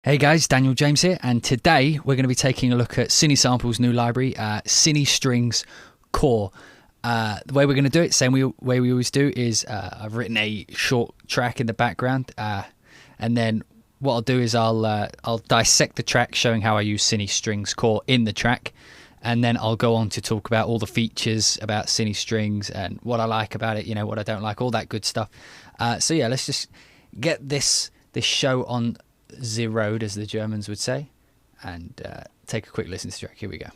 Hey guys, Daniel James here, and today we're going to be taking a look at Cinesamples' new library, CineStrings Core. The way we're going to do it, same way we always do, is I've written a short track in the background, and then what I'll do is I'll dissect the track, showing how I use CineStrings Core in the track, and then I'll go on to talk about all the features about CineStrings and what I like about it, what I don't like, all that good stuff. So yeah, let's just get this show on the road, as the Germans would say, and take a quick listen to the track. Here we go.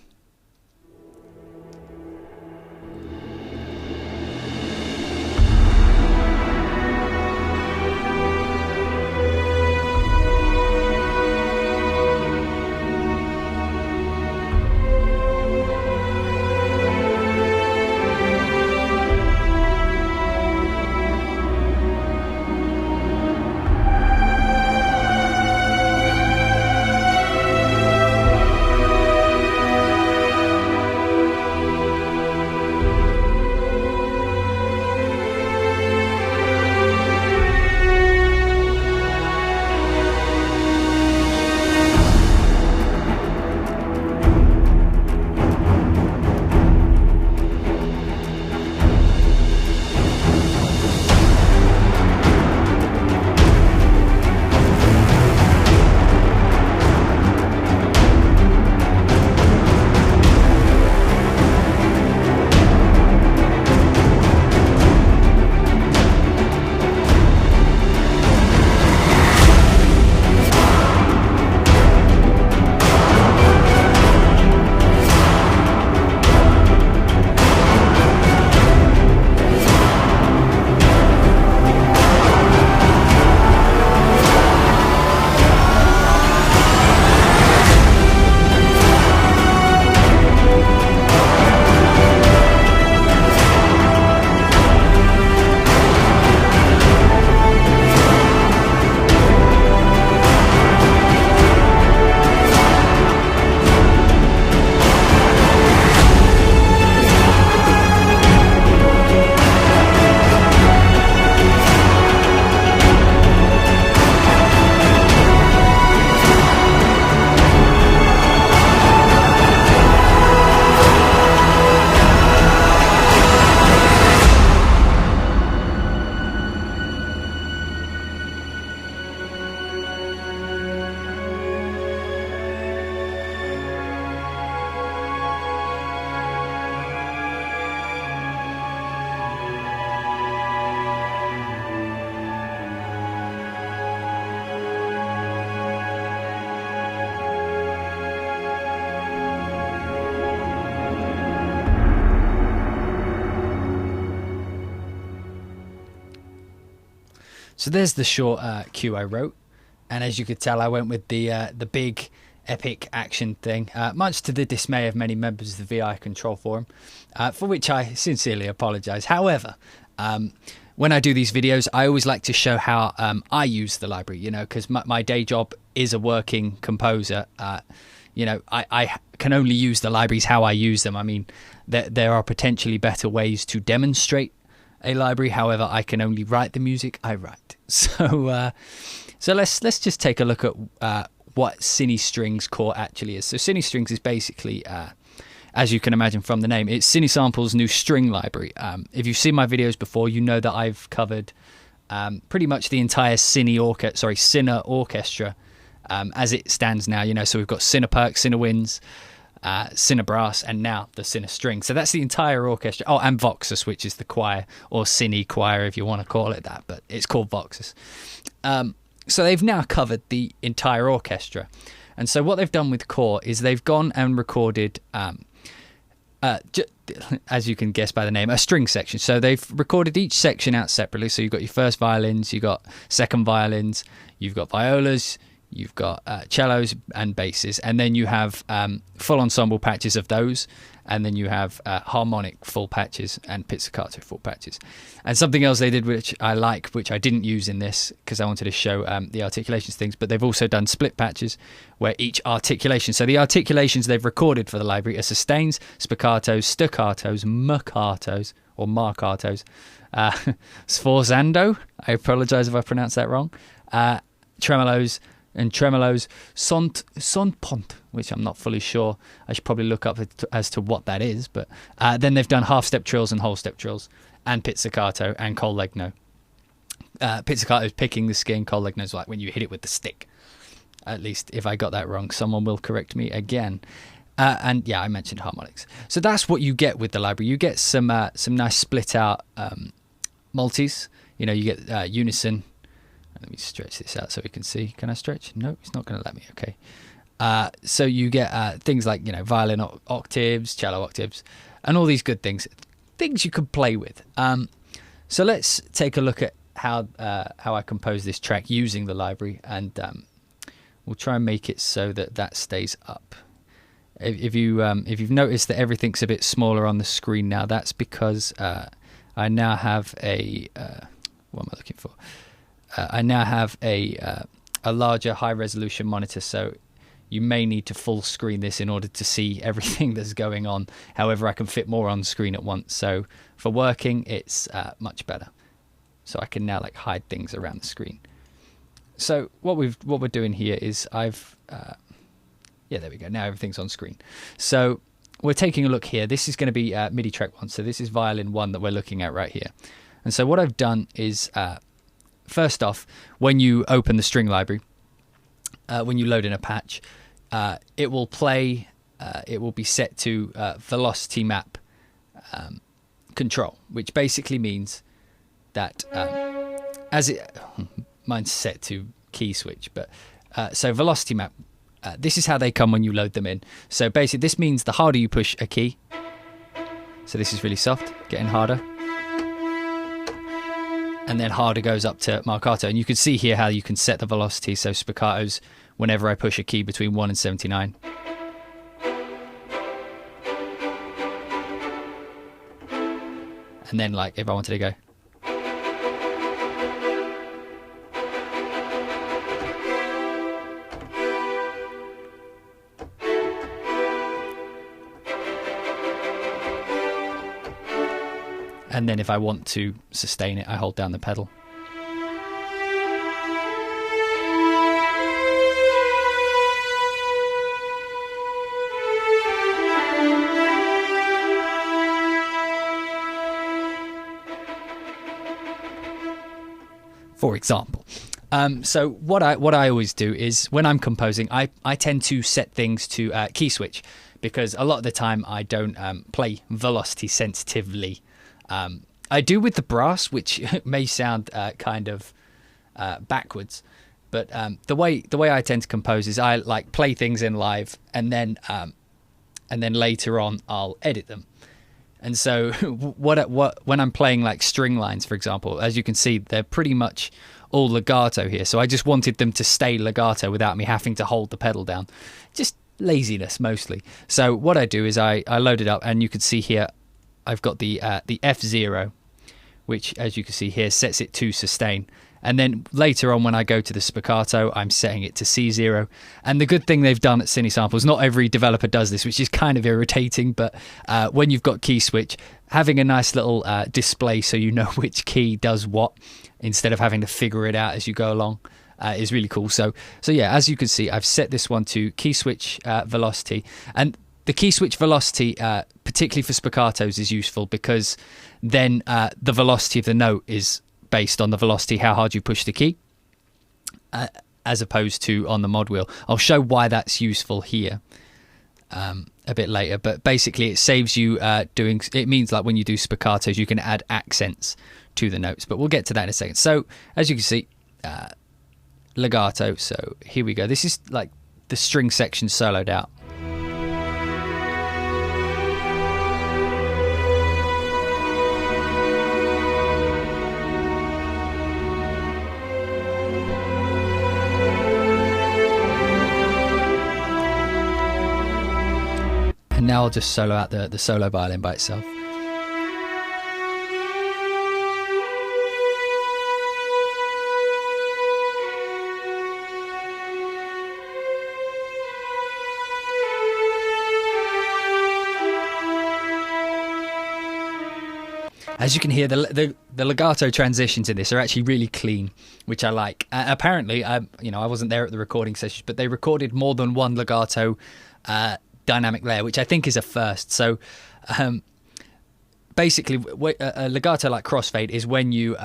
So there's the short cue I wrote, and as you could tell, I went with the big epic action thing, much to the dismay of many members of the VI Control Forum, for which I sincerely apologise. However, when I do these videos, I always like to show how I use the library, because my day job is a working composer. I can only use the libraries how I use them. I mean, there are potentially better ways to demonstrate a library. However, I can only write the music I write. So let's just take a look at what CineStrings Core actually is. So CineStrings is basically, as you can imagine from the name, it's Cinesamples' new string library. If you've seen my videos before, you know that I've covered pretty much the entire Cine orchestra as it stands now. So we've got Cineperk, Cinewinds, Cinebrass, and now the CineString. So that's the entire orchestra. Oh, and Voxus, which is the choir, or Cine choir if you want to call it that, but it's called Voxus. So they've now covered the entire orchestra. And so what they've done with Core is they've gone and recorded, as you can guess by the name, a string section. So they've recorded each section out separately. So you've got your first violins, you've got second violins, you've got violas, you've got cellos and basses, and then you have full ensemble patches of those, and then you have harmonic full patches and pizzicato full patches. And something else they did, which I like, which I didn't use in this because I wanted to show the articulations things, but they've also done split patches where each articulation, so the articulations they've recorded for the library are sustains, spiccatos, staccatos, mercatos, or marcatos, sforzando, I apologise if I pronounced that wrong, tremolos, and tremolos, son pont, which I'm not fully sure. I should probably look up as to what that is. But then they've done half-step trills and whole-step trills, and pizzicato and col legno. Pizzicato is picking the skin, col legno is like when you hit it with the stick. At least if I got that wrong, someone will correct me again. And yeah, I mentioned harmonics. So that's what you get with the library. You get some nice split out multis. You know, you get unison. Let me stretch this out so we can see. Can I stretch? No, it's not going to let me. Okay. So you get things like, you know, violin octaves, cello octaves, and all these good things you could play with. So let's take a look at how I compose this track using the library, and we'll try and make it so that stays up. If you've noticed that everything's a bit smaller on the screen now, that's because I now have a what am I looking for? I now have a larger high resolution monitor, so you may need to full screen this in order to see everything that's going on. However, I can fit more on screen at once, so for working it's much better. So I can now like hide things around the screen. So what we're doing here is yeah, there we go. Now everything's on screen. So we're taking a look here. This is going to be MIDI track 1. So this is violin 1 that we're looking at right here. And so what I've done is, first off, when you open the string library, when you load in a patch, it will play, it will be set to velocity map control, which basically means that mine's set to key switch, but so velocity map, this is how they come when you load them in. So basically this means the harder you push a key, so this is really soft, getting harder, and then harder goes up to marcato. And you can see here how you can set the velocity. So spiccatos, whenever I push a key between 1 and 79. And then like if I wanted to go. And then if I want to sustain it, I hold down the pedal. For example. So what I always do is when I'm composing, I tend to set things to key switch, because a lot of the time I don't play velocity sensitively. I do with the brass, which may sound kind of backwards, but the way I tend to compose is I like play things in live, and then later on I'll edit them. And so when I'm playing like string lines, for example, as you can see, they're pretty much all legato here. So I just wanted them to stay legato without me having to hold the pedal down. Just laziness mostly. So what I do is I load it up, and you can see here I've got the F0, which, as you can see here, sets it to sustain. And then later on, when I go to the spiccato, I'm setting it to C0. And the good thing they've done at Cinesamples, not every developer does this, which is kind of irritating, but when you've got key switch, having a nice little display so you know which key does what, instead of having to figure it out as you go along, is really cool. So yeah, as you can see, I've set this one to key switch velocity. And the key switch velocity, particularly for spiccatos, is useful because then the velocity of the note is based on the velocity, how hard you push the key, as opposed to on the mod wheel. I'll show why that's useful here a bit later, but basically it saves you doing, it means like when you do spiccatos, you can add accents to the notes, but we'll get to that in a second. So as you can see, legato, so here we go. This is like the string section soloed out. And now I'll just solo out the solo violin by itself. As you can hear, the legato transitions in this are actually really clean, which I like. Apparently, I wasn't there at the recording sessions, but they recorded more than one legato dynamic layer, which I think is a first. So basically, a legato like crossfade is when you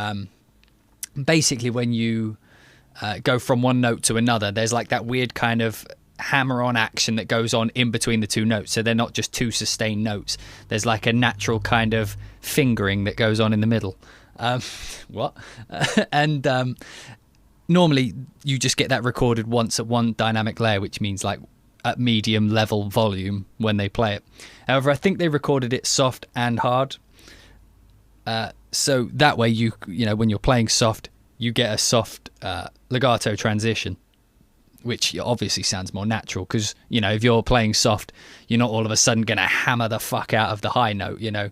go from one note to another. There's like that weird kind of hammer-on action that goes on in between the two notes, so they're not just two sustained notes. There's like a natural kind of fingering that goes on in the middle. And normally you just get that recorded once at one dynamic layer, which means like at medium level volume when they play it. However, I think they recorded it soft and hard, so that way you know when you're playing soft, you get a soft legato transition, which obviously sounds more natural, because, you know, if you're playing soft, you're not all of a sudden going to hammer the fuck out of the high note, you know,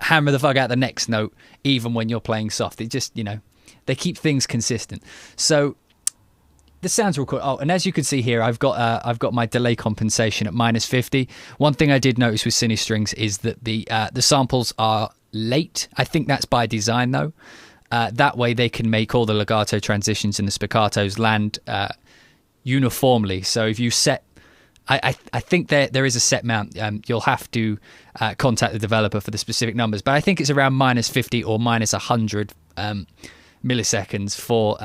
hammer the fuck out the next note, even when you're playing soft. It just, you know, they keep things consistent. So the sounds real cool. Oh, and as you can see here, I've got my delay compensation at -50. One thing I did notice with CineStrings is that the samples are late. I think that's by design, though. That way they can make all the legato transitions and the spiccatos land uniformly. So if you set, I think there is a set mount. You'll have to contact the developer for the specific numbers, but I think it's around -50 or -100 milliseconds for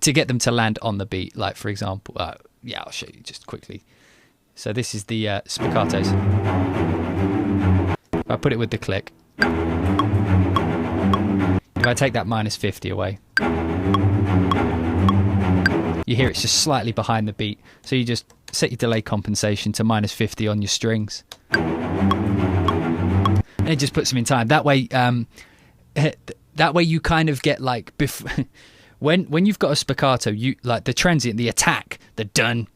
to get them to land on the beat. Like, for example, yeah, I'll show you just quickly. So this is the spiccatos. If I put it with the click, if I take that -50 away, you hear it's just slightly behind the beat. So you just set your delay compensation to -50 on your strings, and it just puts them in time. That way you kind of get like when you've got a spiccato, you like the transient, the attack, the dun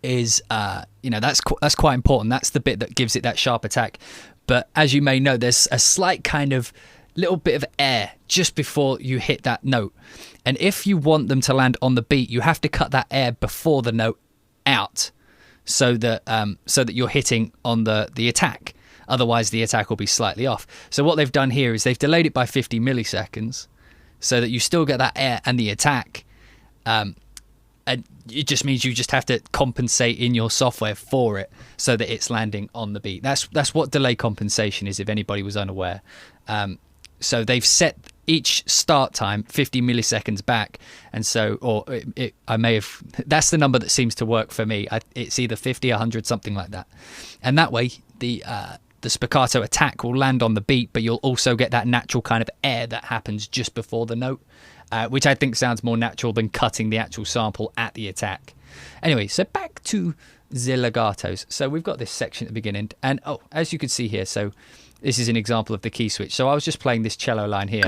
is that's quite important. That's the bit that gives it that sharp attack. But as you may know, there's a slight kind of little bit of air just before you hit that note, and if you want them to land on the beat, you have to cut that air before the note out, so that you're hitting on the attack. Otherwise the attack will be slightly off. So what they've done here is they've delayed it by 50 milliseconds so that you still get that air and the attack, and it just means you just have to compensate in your software for it so that it's landing on the beat. That's what delay compensation is, if anybody was unaware. So they've set each start time 50 milliseconds back, and so, I may have, that's the number that seems to work for me. It's either 50, 100, something like that. And that way the spiccato attack will land on the beat, but you'll also get that natural kind of air that happens just before the note, which I think sounds more natural than cutting the actual sample at the attack. Anyway, so back to the legatos. So we've got this section at the beginning, and as you can see here, so this is an example of the key switch. So I was just playing this cello line here,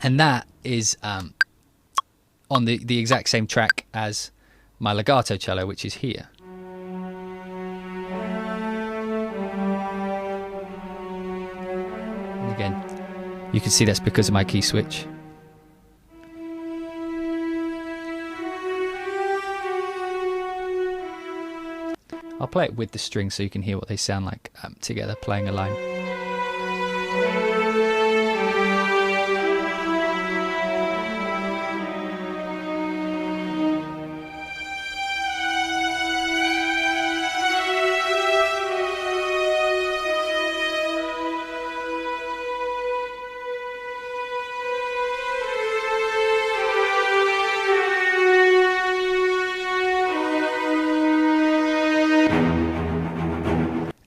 and that is on the exact same track as my legato cello, which is here. And again, you can see that's because of my key switch. I'll play it with the strings so you can hear what they sound like together playing a line.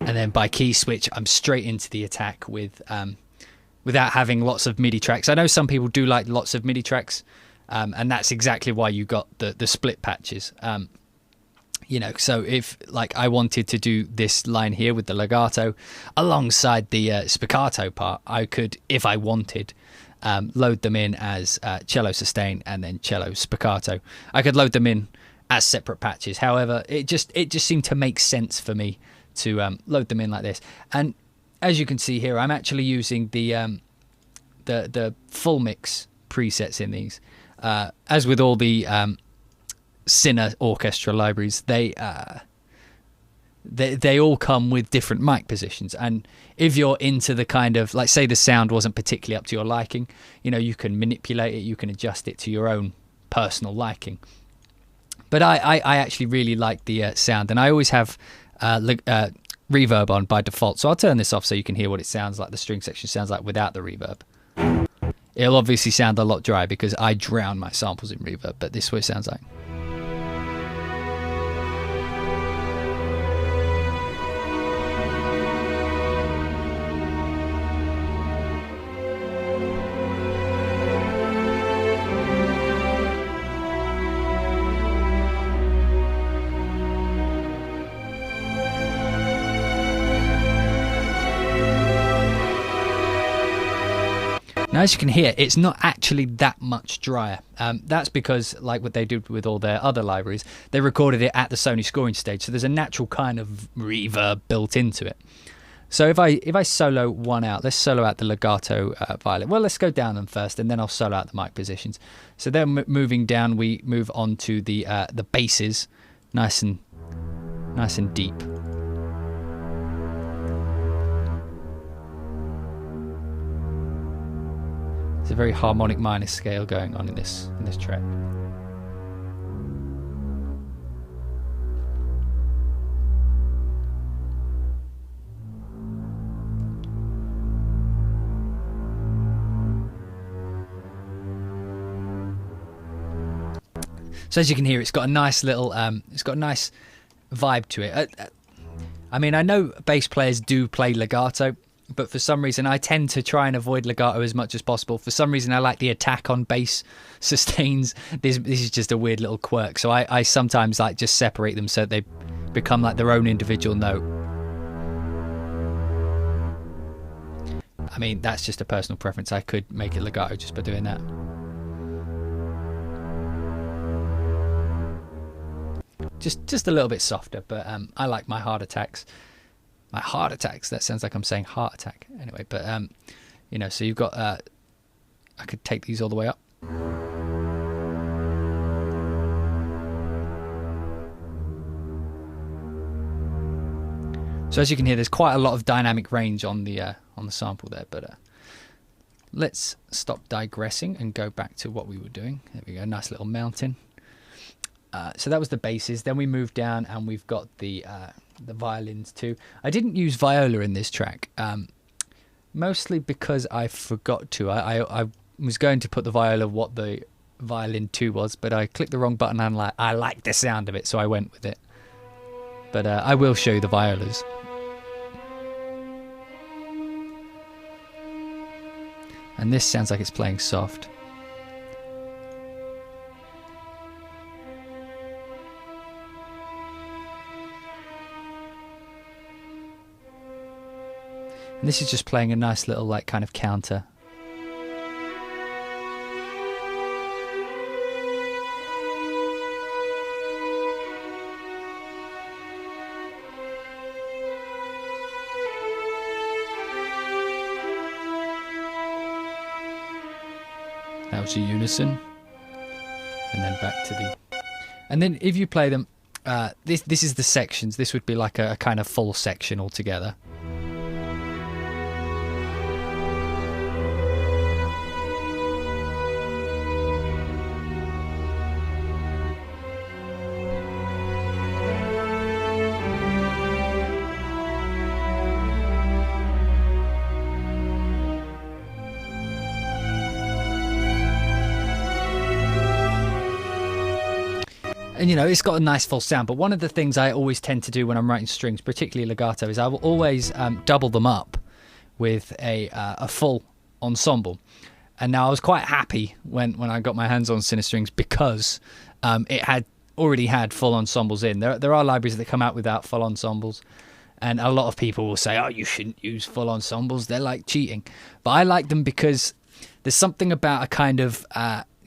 And then by key switch, I'm straight into the attack with without having lots of MIDI tracks. I know some people do like lots of MIDI tracks, and that's exactly why you got the split patches. You know, so if like I wanted to do this line here with the legato alongside the spiccato part, I could, if I wanted, load them in as cello sustain and then cello spiccato. I could load them in as separate patches. However, it just seemed to make sense for me to load them in like this. And as you can see here, I'm actually using the full mix presets in these. As with all the Cine orchestral libraries, they they all come with different mic positions. And if you're into the kind of, like, say the sound wasn't particularly up to your liking, you know, you can manipulate it, you can adjust it to your own personal liking. But I actually really like the sound, and I always have reverb on by default. So I'll turn this off so you can hear what it sounds like, the string section sounds like without the reverb. It'll obviously sound a lot dry because I drown my samples in reverb, but this is what it sounds like. Now, as you can hear, it's not actually that much drier. That's because, like what they did with all their other libraries, they recorded it at the Sony scoring stage, so there's a natural kind of reverb built into it. So if I solo one out, let's solo out the legato violin. Well, let's go down them first, and then I'll solo out the mic positions. So then moving down, we move on to the basses, nice and deep. There's a very harmonic minor scale going on in this track. So as you can hear, it's got a nice little, it's got a nice vibe to it. I mean, I know bass players do play legato, but for some reason I tend to try and avoid legato as much as possible. For some reason I like the attack on bass sustains. This is just a weird little quirk. So I sometimes like just separate them so they become like their own individual note. I mean, that's just a personal preference. I could make it legato just by doing that. Just a little bit softer, but I like my hard attacks. My heart attacks. That sounds like I'm saying heart attack. Anyway, but you know, so you've got. I could take these all the way up. So as you can hear, there's quite a lot of dynamic range on the sample there. But let's stop digressing and go back to what we were doing. There we go. Nice little mountain. So that was the basses. Then we moved down and we've got the violins too. I didn't use viola in this track, mostly because I forgot to. I was going to put the viola what the violin 2 was, but I clicked the wrong button and I liked the sound of it, so I went with it. But I will show you the violas. And this sounds like it's playing soft. And this is just playing a nice little like kind of counter. That was a unison. And then back to the... And then if you play them, this is the sections. This would be like a kind of full section altogether. And you know, it's got a nice full sound, but one of the things I always tend to do when I'm writing strings, particularly legato, is I will always double them up with a full ensemble. And now I was quite happy when I got my hands on CineStrings because it had already had full ensembles in. There are libraries that come out without full ensembles, and a lot of people will say, oh, you shouldn't use full ensembles, they're like cheating. But I like them because there's something about a kind of...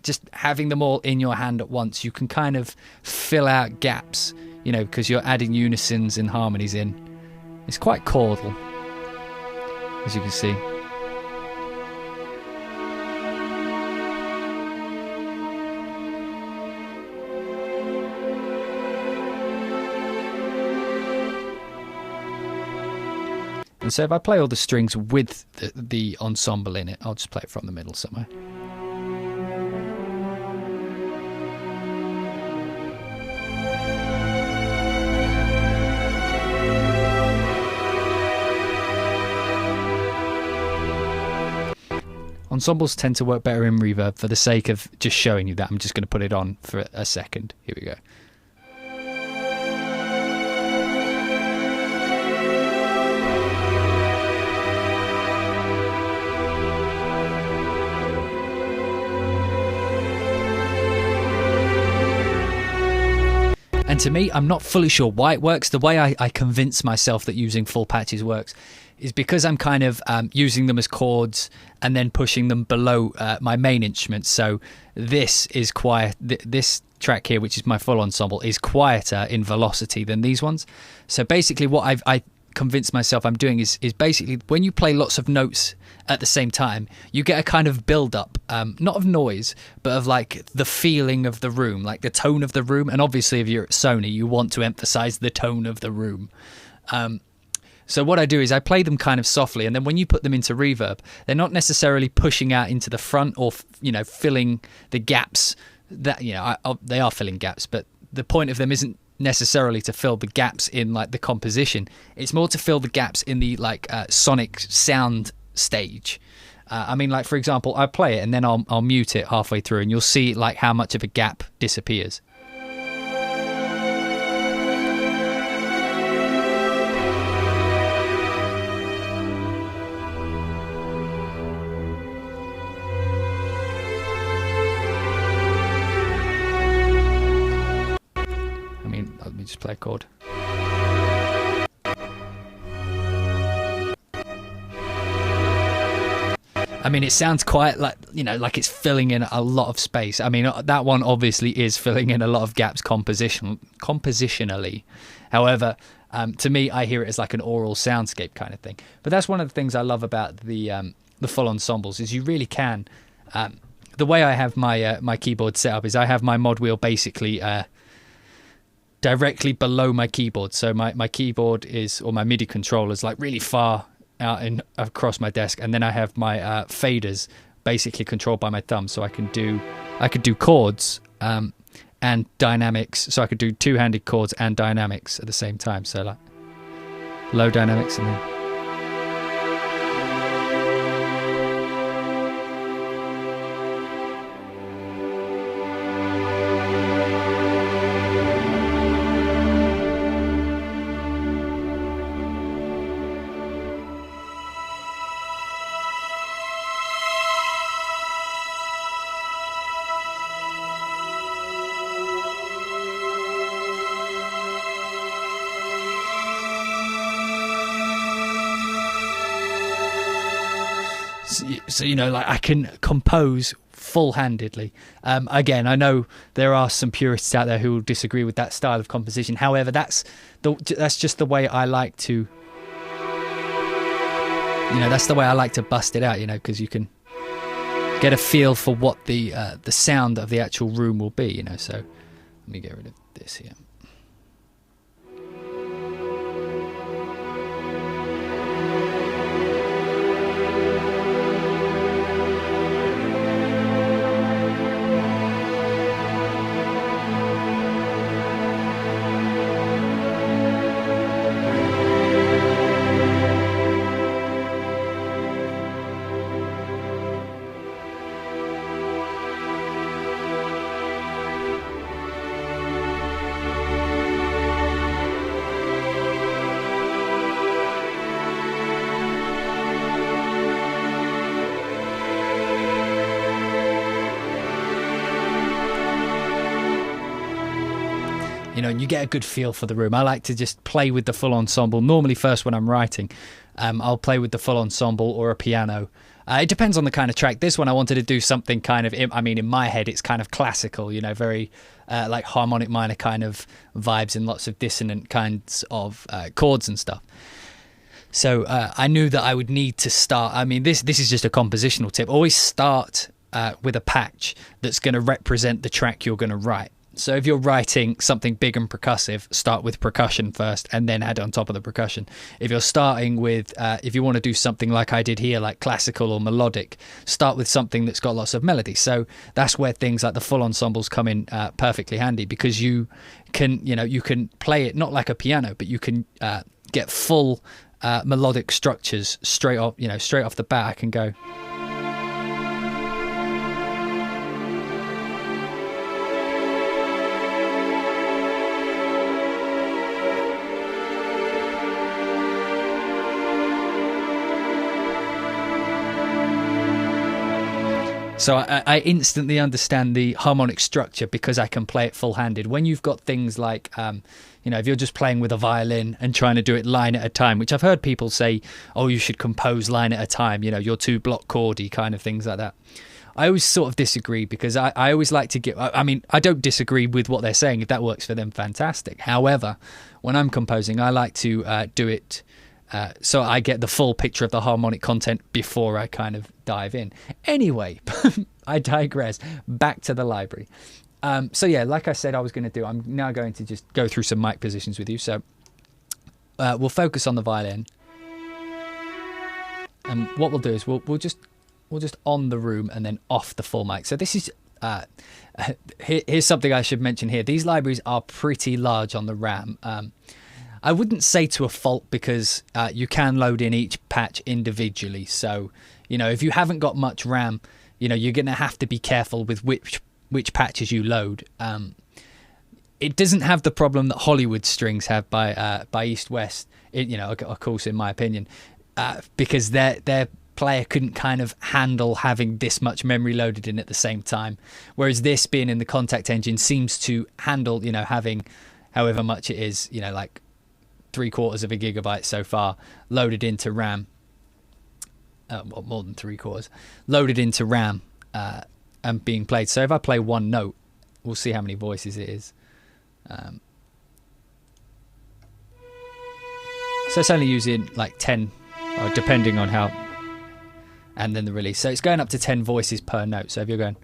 just having them all in your hand at once, you can kind of fill out gaps, you know, because you're adding unisons and harmonies in. It's quite chordal, as you can see. And so if I play all the strings with the ensemble in it, I'll just play it from the middle somewhere. Ensembles tend to work better in reverb. For the sake of just showing you that, I'm just going to put it on for a second. Here we go. And to me, I'm not fully sure why it works. The way I convince myself that using full patches works is because I'm kind of using them as chords and then pushing them below my main instrument. So this is quiet. This track here, which is my full ensemble, is quieter in velocity than these ones. So basically what I convince myself I'm doing is basically when you play lots of notes at the same time, you get a kind of build up, not of noise, but of like the feeling of the room, like the tone of the room. And obviously if you're at Sony, you want to emphasize the tone of the room. So what I do is I play them kind of softly, and then when you put them into reverb, they're not necessarily pushing out into the front or, you know, filling the gaps that, you know, they are filling gaps, but the point of them isn't necessarily to fill the gaps in like the composition. It's more to fill the gaps in the like sonic sound stage. I mean, like, for example, I play it and then I'll mute it halfway through and you'll see like how much of a gap disappears. Let me just play a chord. I mean, it sounds quite like, you know, like it's filling in a lot of space. I mean, that one obviously is filling in a lot of gaps compositionally. However, to me, I hear it as like an oral soundscape kind of thing. But that's one of the things I love about the full ensembles is you really can. The way I have my keyboard set up is I have my mod wheel basically directly below my keyboard. So my keyboard is, or my MIDI controller is like really far out and across my desk, and then I have my faders basically controlled by my thumb, so I could do chords and dynamics. So I could do two-handed chords and dynamics at the same time. So like low dynamics and then so, you know, like I can compose full-handedly. Again, I know there are some purists out there who will disagree with that style of composition. However, that's just the way I like to, you know, that's the way I like to bust it out, you know, because you can get a feel for what the sound of the actual room will be, you know. So let me get rid of this here. You know, and you get a good feel for the room. I like to just play with the full ensemble. Normally first when I'm writing, I'll play with the full ensemble or a piano. It depends on the kind of track. This one I wanted to do something kind of, I mean, in my head it's kind of classical, you know, very like harmonic minor kind of vibes and lots of dissonant kinds of chords and stuff. So I knew that I would need to start. I mean, this is just a compositional tip. Always start with a patch that's going to represent the track you're going to write. So if you're writing something big and percussive, start with percussion first and then add on top of the percussion. If you're starting with, if you want to do something like I did here, like classical or melodic, start with something that's got lots of melody. So that's where things like the full ensembles come in perfectly handy, because you can, you can play it not like a piano, but you can get full melodic structures straight off the bat. I can go. So I instantly understand the harmonic structure because I can play it full-handed. When you've got things like, if you're just playing with a violin and trying to do it line at a time, which I've heard people say, oh, you should compose line at a time, you're too block chordy, kind of things like that. I always sort of disagree, because I always like to give, I don't disagree with what they're saying. If that works for them, fantastic. However, when I'm composing, I like to do it so I get the full picture of the harmonic content before I kind of dive in. Anyway, I digress. Back to the library. So yeah, like I said I was going to do, I'm now going to just go through some mic positions with you. So we'll focus on the violin. And what we'll do is we'll just on the room and then off the full mic. So this is here's something I should mention here. These libraries are pretty large on the RAM. I wouldn't say to a fault, because you can load in each patch individually. So, if you haven't got much RAM, you're going to have to be careful with which patches you load. It doesn't have the problem that Hollywood strings have by East West, of course, in my opinion, because their player couldn't kind of handle having this much memory loaded in at the same time. Whereas this, being in the Contact engine, seems to handle, having however much it is, like 3/4 of a gigabyte so far loaded into RAM. More than 3/4 loaded into RAM and being played. So if I play one note, we'll see how many voices it is. So it's only using like 10, depending on how, and then the release. So it's going up to 10 voices per note. So if you're going,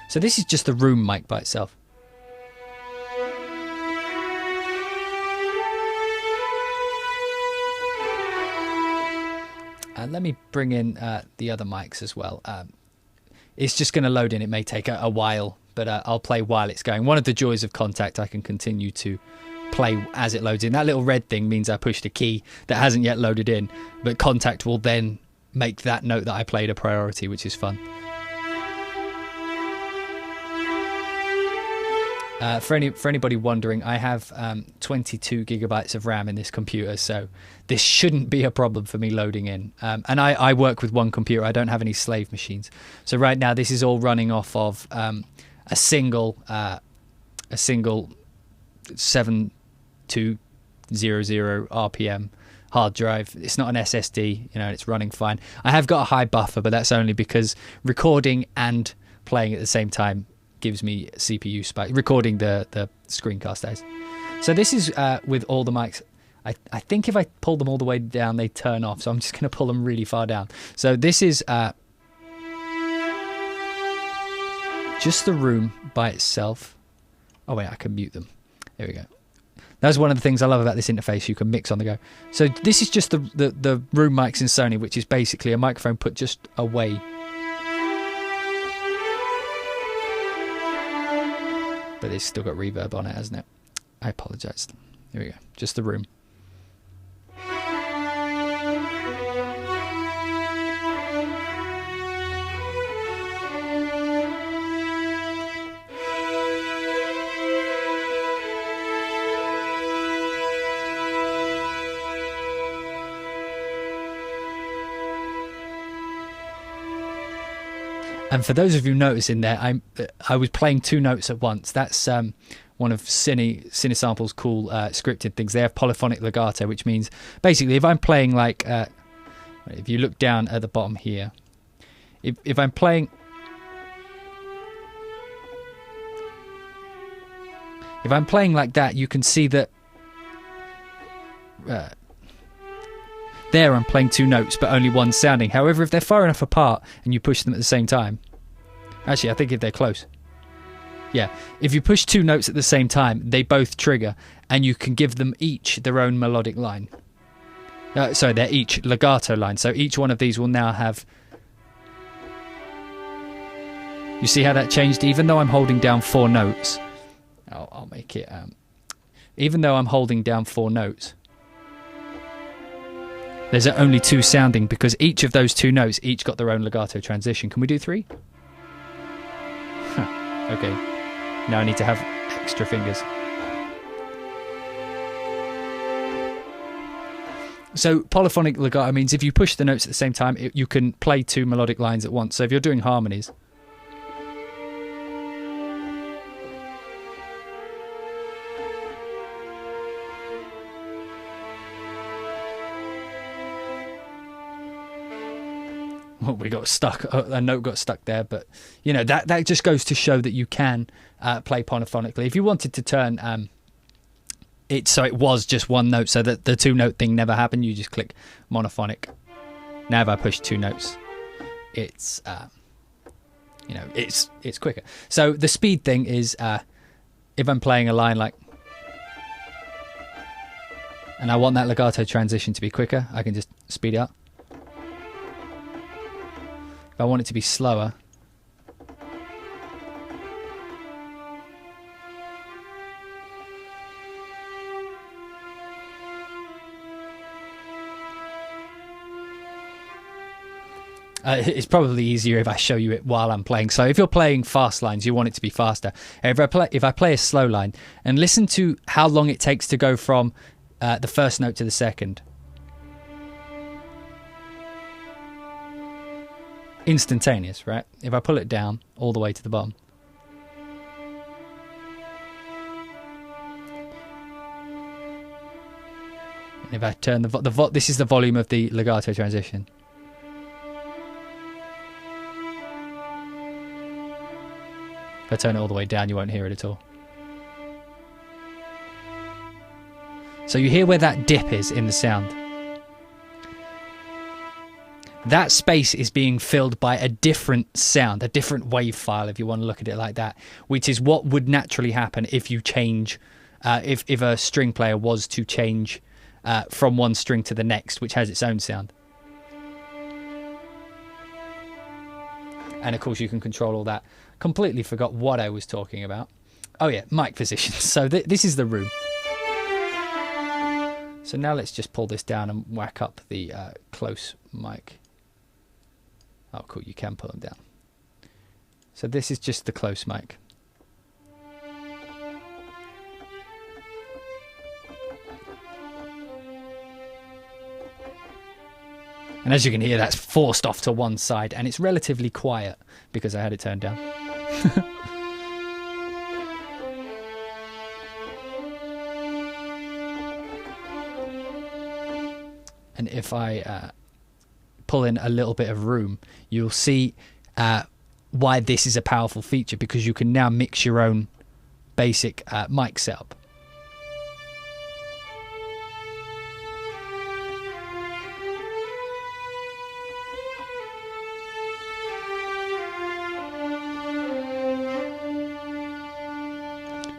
so this is just the room mic by itself. And let me bring in the other mics as well. It's just going to load in. It may take a while, but I'll play while it's going. One of the joys of Contact, I can continue to play as it loads in. That little red thing means I pushed a key that hasn't yet loaded in, but Contact will then make that note that I played a priority, which is fun. For anybody wondering, I have 22 gigabytes of RAM in this computer, so this shouldn't be a problem for me loading in. And I work with one computer. I don't have any slave machines. So right now this is all running off of a single 7200 RPM hard drive. It's not an SSD, it's running fine. I have got a high buffer, but that's only because recording and playing at the same time gives me CPU spike, recording the screencast days. So this is with all the mics. I think if I pull them all the way down, they turn off. So I'm just going to pull them really far down. So this is just the room by itself. Oh wait, I can mute them. There we go. That's one of the things I love about this interface. You can mix on the go. So this is just the room mics in Sony, which is basically a microphone put just away. But it's still got reverb on it, hasn't it? I apologise. Here we go. Just the room. And for those of you noticing there, I was playing two notes at once. That's one of Cinesamples' cool scripted things. They have polyphonic legato, which means basically if I'm playing like, if you look down at the bottom here, if I'm playing, like that, you can see that. There I'm playing two notes, but only one sounding. However, if they're far enough apart and you push them at the same time... Actually, I think if they're close. Yeah, if you push two notes at the same time, they both trigger, and you can give them each their own melodic line. Sorry, they're each legato line. So each one of these will now have... You see how that changed? Even though I'm holding down four notes... I'll make it... even though I'm holding down four notes... There's only two sounding because each of those two notes each got their own legato transition. Can we do three? Huh. Okay. Now I need to have extra fingers. So polyphonic legato means if you push the notes at the same time, you can play two melodic lines at once. So if you're doing harmonies... Well, we got stuck. A note got stuck there, but you know that just goes to show that you can play polyphonically. If you wanted to turn it so it was just one note, so that the two note thing never happened, you just click monophonic. Now, if I push two notes, it's you know it's quicker. So the speed thing is if I'm playing a line like, and I want that legato transition to be quicker, I can just speed it up. If I want it to be slower, it's probably easier if I show you it while I'm playing. So if you're playing fast lines, you want it to be faster. If I play a slow line, and listen to how long it takes to go from the first note to the second. Instantaneous, right? If I pull it down all the way to the bottom. And if I turn this is the volume of the legato transition. If I turn it all the way down, you won't hear it at all. So you hear where that dip is in the sound. That space is being filled by a different sound, a different wave file, if you want to look at it like that, which is what would naturally happen if you change, if a string player was to change from one string to the next, which has its own sound. And of course you can control all that. Completely forgot what I was talking about. Oh yeah, mic positions. So this is the room. So now let's just pull this down and whack up the close mic. Oh, cool, you can pull them down. So this is just the close mic. And as you can hear, that's forced off to one side, and it's relatively quiet because I had it turned down. And if I pull in a little bit of room, you'll see why this is a powerful feature, because you can now mix your own basic mic setup.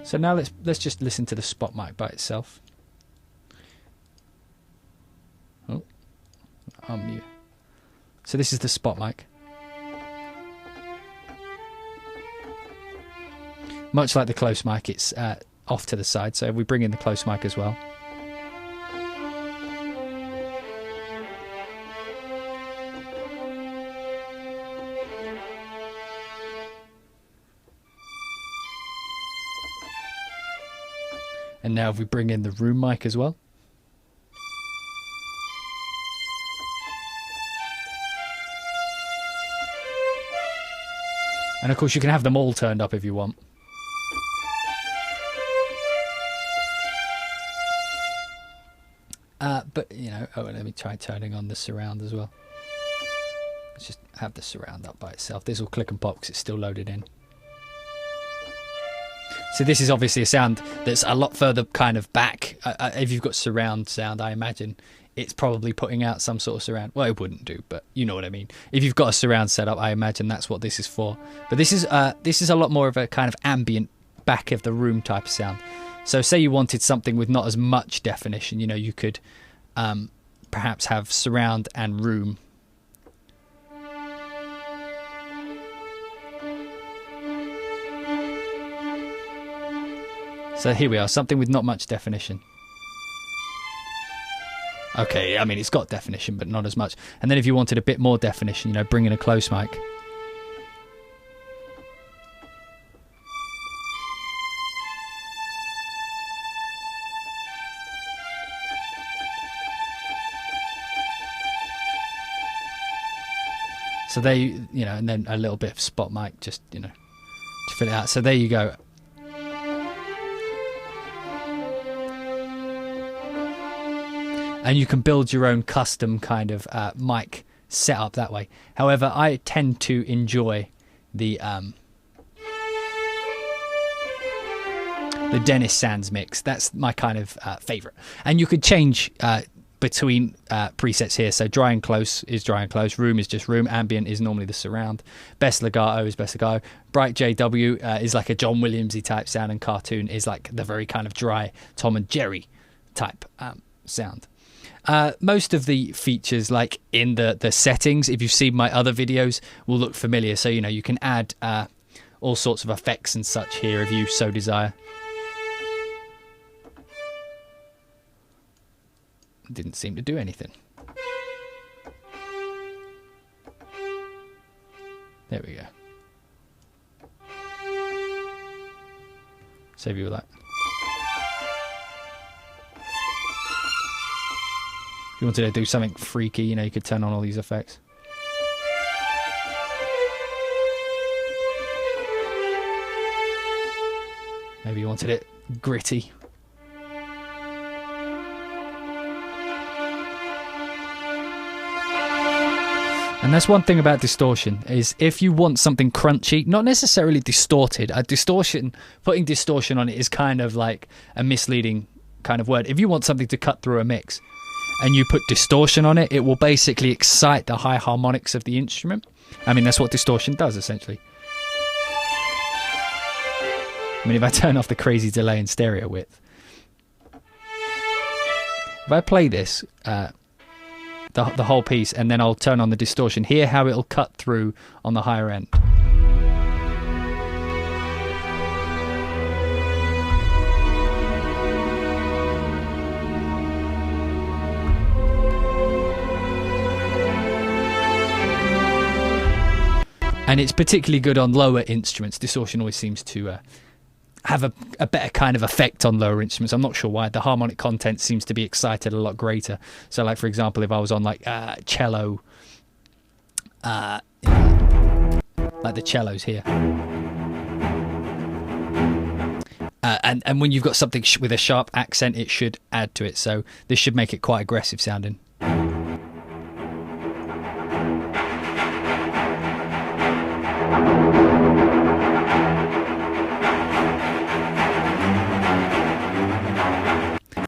So now let's just listen to the spot mic by itself. Oh, I'll mute. So this is the spot mic. Much like the close mic, it's off to the side. So we bring in the close mic as well. And now if we bring in the room mic as well. And of course you can have them all turned up if you want. But, you know, let me try turning on the surround as well. Let's just have the surround up by itself. This will click and pop because it's still loaded in. So this is obviously a sound that's a lot further kind of back. If you've got surround sound, I imagine it's probably putting out some sort of surround. Well, it wouldn't do, but you know what I mean. If you've got a surround set up, I imagine that's what this is for. But this is a lot more of a kind of ambient back of the room type of sound. So say you wanted something with not as much definition, you know, you could perhaps have surround and room. So here we are, something with not much definition. Okay, I mean, it's got definition, but not as much. And then if you wanted a bit more definition, you know, bring in a close mic. So there you know, and then a little bit of spot mic, just, you know, to fill it out. So there you go. And you can build your own custom kind of mic setup that way. However, I tend to enjoy the Dennis Sands mix. That's my kind of favorite. And you could change between presets here. So dry and close is dry and close. Room is just room. Ambient is normally the surround. Best legato is best legato. Bright JW is like a John Williamsy type sound, and cartoon is like the very kind of dry Tom and Jerry type sound. Most of the features, like in the settings, if you've seen my other videos, will look familiar. So, you know, you can add all sorts of effects and such here if you so desire. Didn't seem to do anything. There we go. Save you with that. If you wanted to do something freaky, you know, you could turn on all these effects. Maybe you wanted it gritty. And that's one thing about distortion, is if you want something crunchy, not necessarily distorted, putting distortion on it is kind of like a misleading kind of word. If you want something to cut through a mix, and you put distortion on it, it will basically excite the high harmonics of the instrument. I mean, that's what distortion does, essentially. I mean, if I turn off the crazy delay and stereo width. If I play this, the whole piece, and then I'll turn on the distortion, hear how it'll cut through on the higher end. And it's particularly good on lower instruments. Distortion always seems to have a better kind of effect on lower instruments. I'm not sure why. The harmonic content seems to be excited a lot greater. So, like, for example, if I was on, like, cello, like the cellos here. And when you've got something with a sharp accent, it should add to it. So this should make it quite aggressive sounding.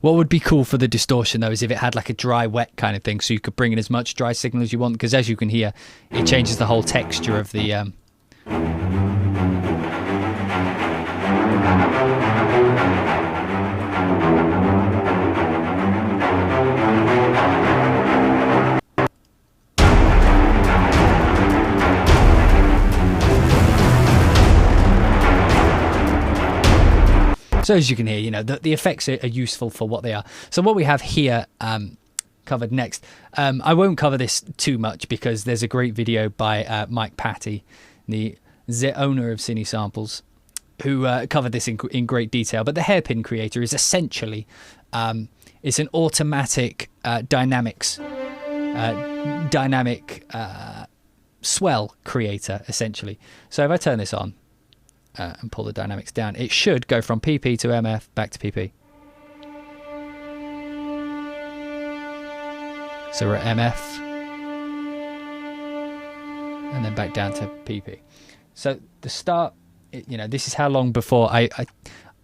What would be cool for the distortion, though, is if it had like a dry, wet kind of thing, so you could bring in as much dry signal as you want, because as you can hear, it changes the whole texture of the... So as you can hear, you know, the effects are useful for what they are. So what we have here covered next, I won't cover this too much because there's a great video by Mike Patty, the owner of Cinesamples, who covered this in great detail. But the hairpin creator is essentially it's an automatic dynamic swell creator, essentially. So if I turn this on and pull the dynamics down, it should go from PP to MF back to PP. So we're at MF and then back down to PP. So the start, you know, this is how long before I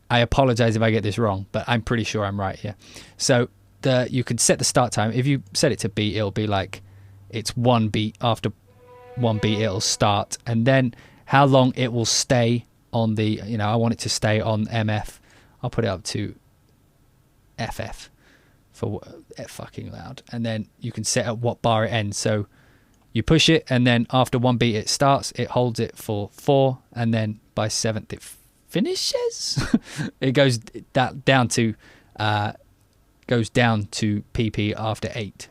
apologize if I get this wrong, but I'm pretty sure I'm right here. So you can set the start time. If you set it to beat, it'll be like it's 1 beat. After 1 beat, it'll start, and then how long it will stay on the, I want it to stay on MF. I'll put it up to FF for fucking loud, and then you can set up what bar it ends. So you push it, and then after 1 beat it starts, it holds it for 4, and then by 7th it finishes. It goes down to PP after 8.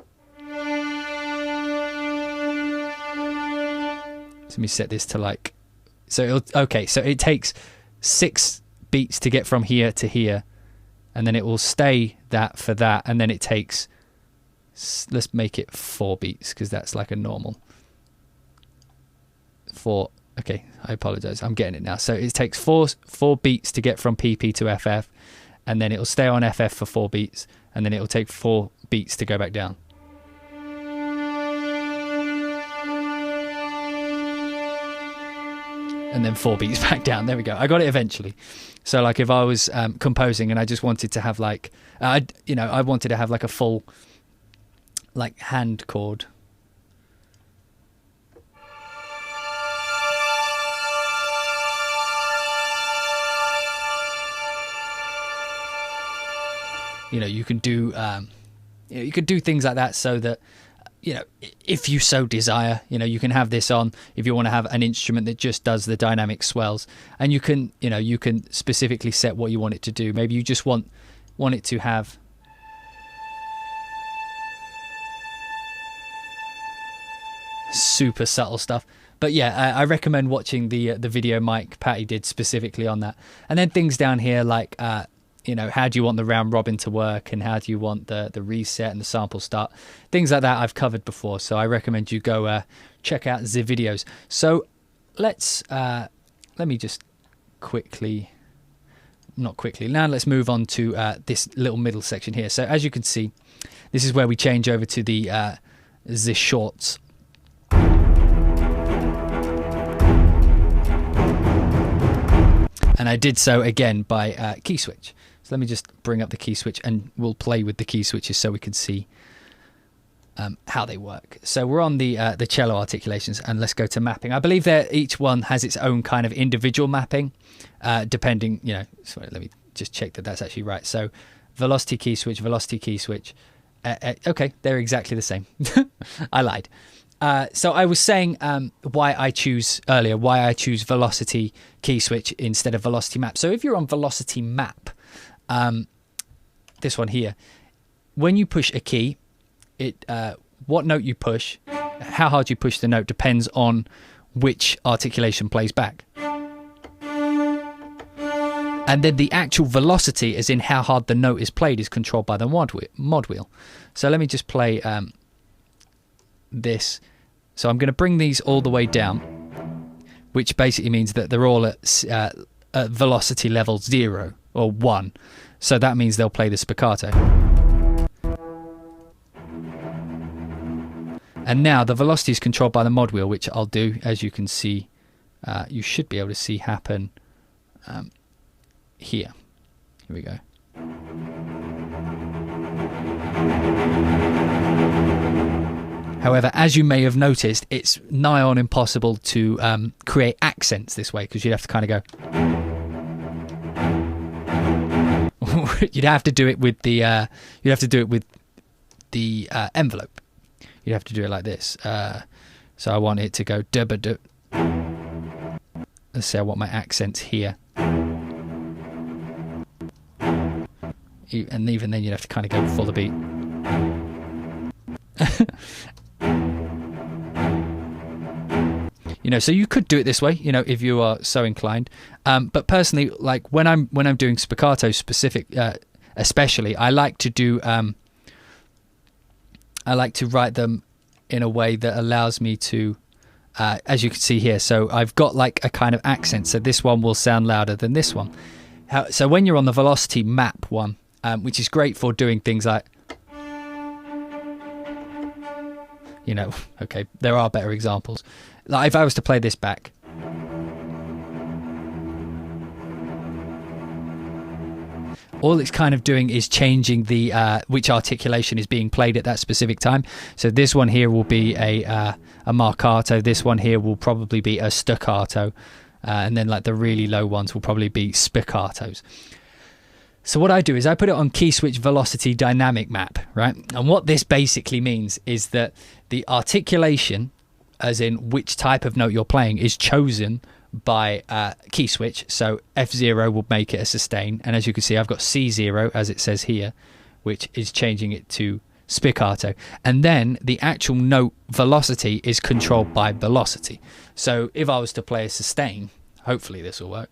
So let me set this to like, so it takes 6 beats to get from here to here, and then it will stay that for that, and then it takes, let's make it 4 beats because that's like a normal 4. Okay, I apologize, I'm getting it now. So it takes 4 beats to get from PP to FF, and then it will stay on FF for 4 beats, and then it will take 4 beats to go back down. And then 4 beats back down. There we go. I got it eventually. So like if I was composing and I just wanted to have like, I wanted to have like a full like hand chord. You can do you could do things like that, so that if you so desire, you can have this on if you want to have an instrument that just does the dynamic swells, and you can specifically set what you want it to do. Maybe you just want it to have super subtle stuff. But yeah, I recommend watching the video Mike Patty did specifically on that. And then things down here like how do you want the round robin to work, and how do you want the reset and the sample start, things like that I've covered before. So I recommend you go check out the videos. So let me just now let's move on to this little middle section here. So as you can see, this is where we change over to the shorts. And I did so again by key switch. So let me just bring up the key switch, and we'll play with the key switches so we can see how they work. So we're on the cello articulations, and let's go to mapping. I believe that each one has its own kind of individual mapping, depending, sorry, let me just check that that's actually right. So velocity key switch, velocity key switch. Okay, they're exactly the same. I lied. So I was saying why I choose velocity key switch instead of velocity map. So if you're on velocity map, this one here, when you push a key, what note you push, how hard you push the note depends on which articulation plays back. And then the actual velocity, as in how hard the note is played, is controlled by the mod wheel. So let me just play this. So I'm going to bring these all the way down, which basically means that they're all at velocity level 0 or 1. So that means they'll play the spiccato. And now the velocity is controlled by the mod wheel, which I'll do, as you can see, you should be able to see happen here. Here we go. However, as you may have noticed, it's nigh on impossible to create accents this way, because you'd have to kind of go. You'd have to do it with the. Envelope. You'd have to do it like this. So I want it to go dubba. Let's say I want my accents here. And even then, you'd have to kind of go for the beat. So you could do it this way, if you are so inclined. But personally, like when I'm doing spiccato specific, especially, I like to do. I like to write them in a way that allows me to, as you can see here. So I've got like a kind of accent. So this one will sound louder than this one. So when you're on the velocity map one, which is great for doing things like. Okay, there are better examples. Like if I was to play this back. all it's kind of doing is changing the which articulation is being played at that specific time. So this one here will be a marcato. This one here will probably be a staccato, and then like the really low ones will probably be spiccatos. So what I do is I put it on key switch velocity dynamic map, right? And what this basically means is that the articulation, as in which type of note you're playing, is chosen by key switch. So F0 will make it a sustain, and as you can see I've got C0 as it says here, which is changing it to spiccato, and then the actual note velocity is controlled by velocity. So if I was to play a sustain, hopefully this will work.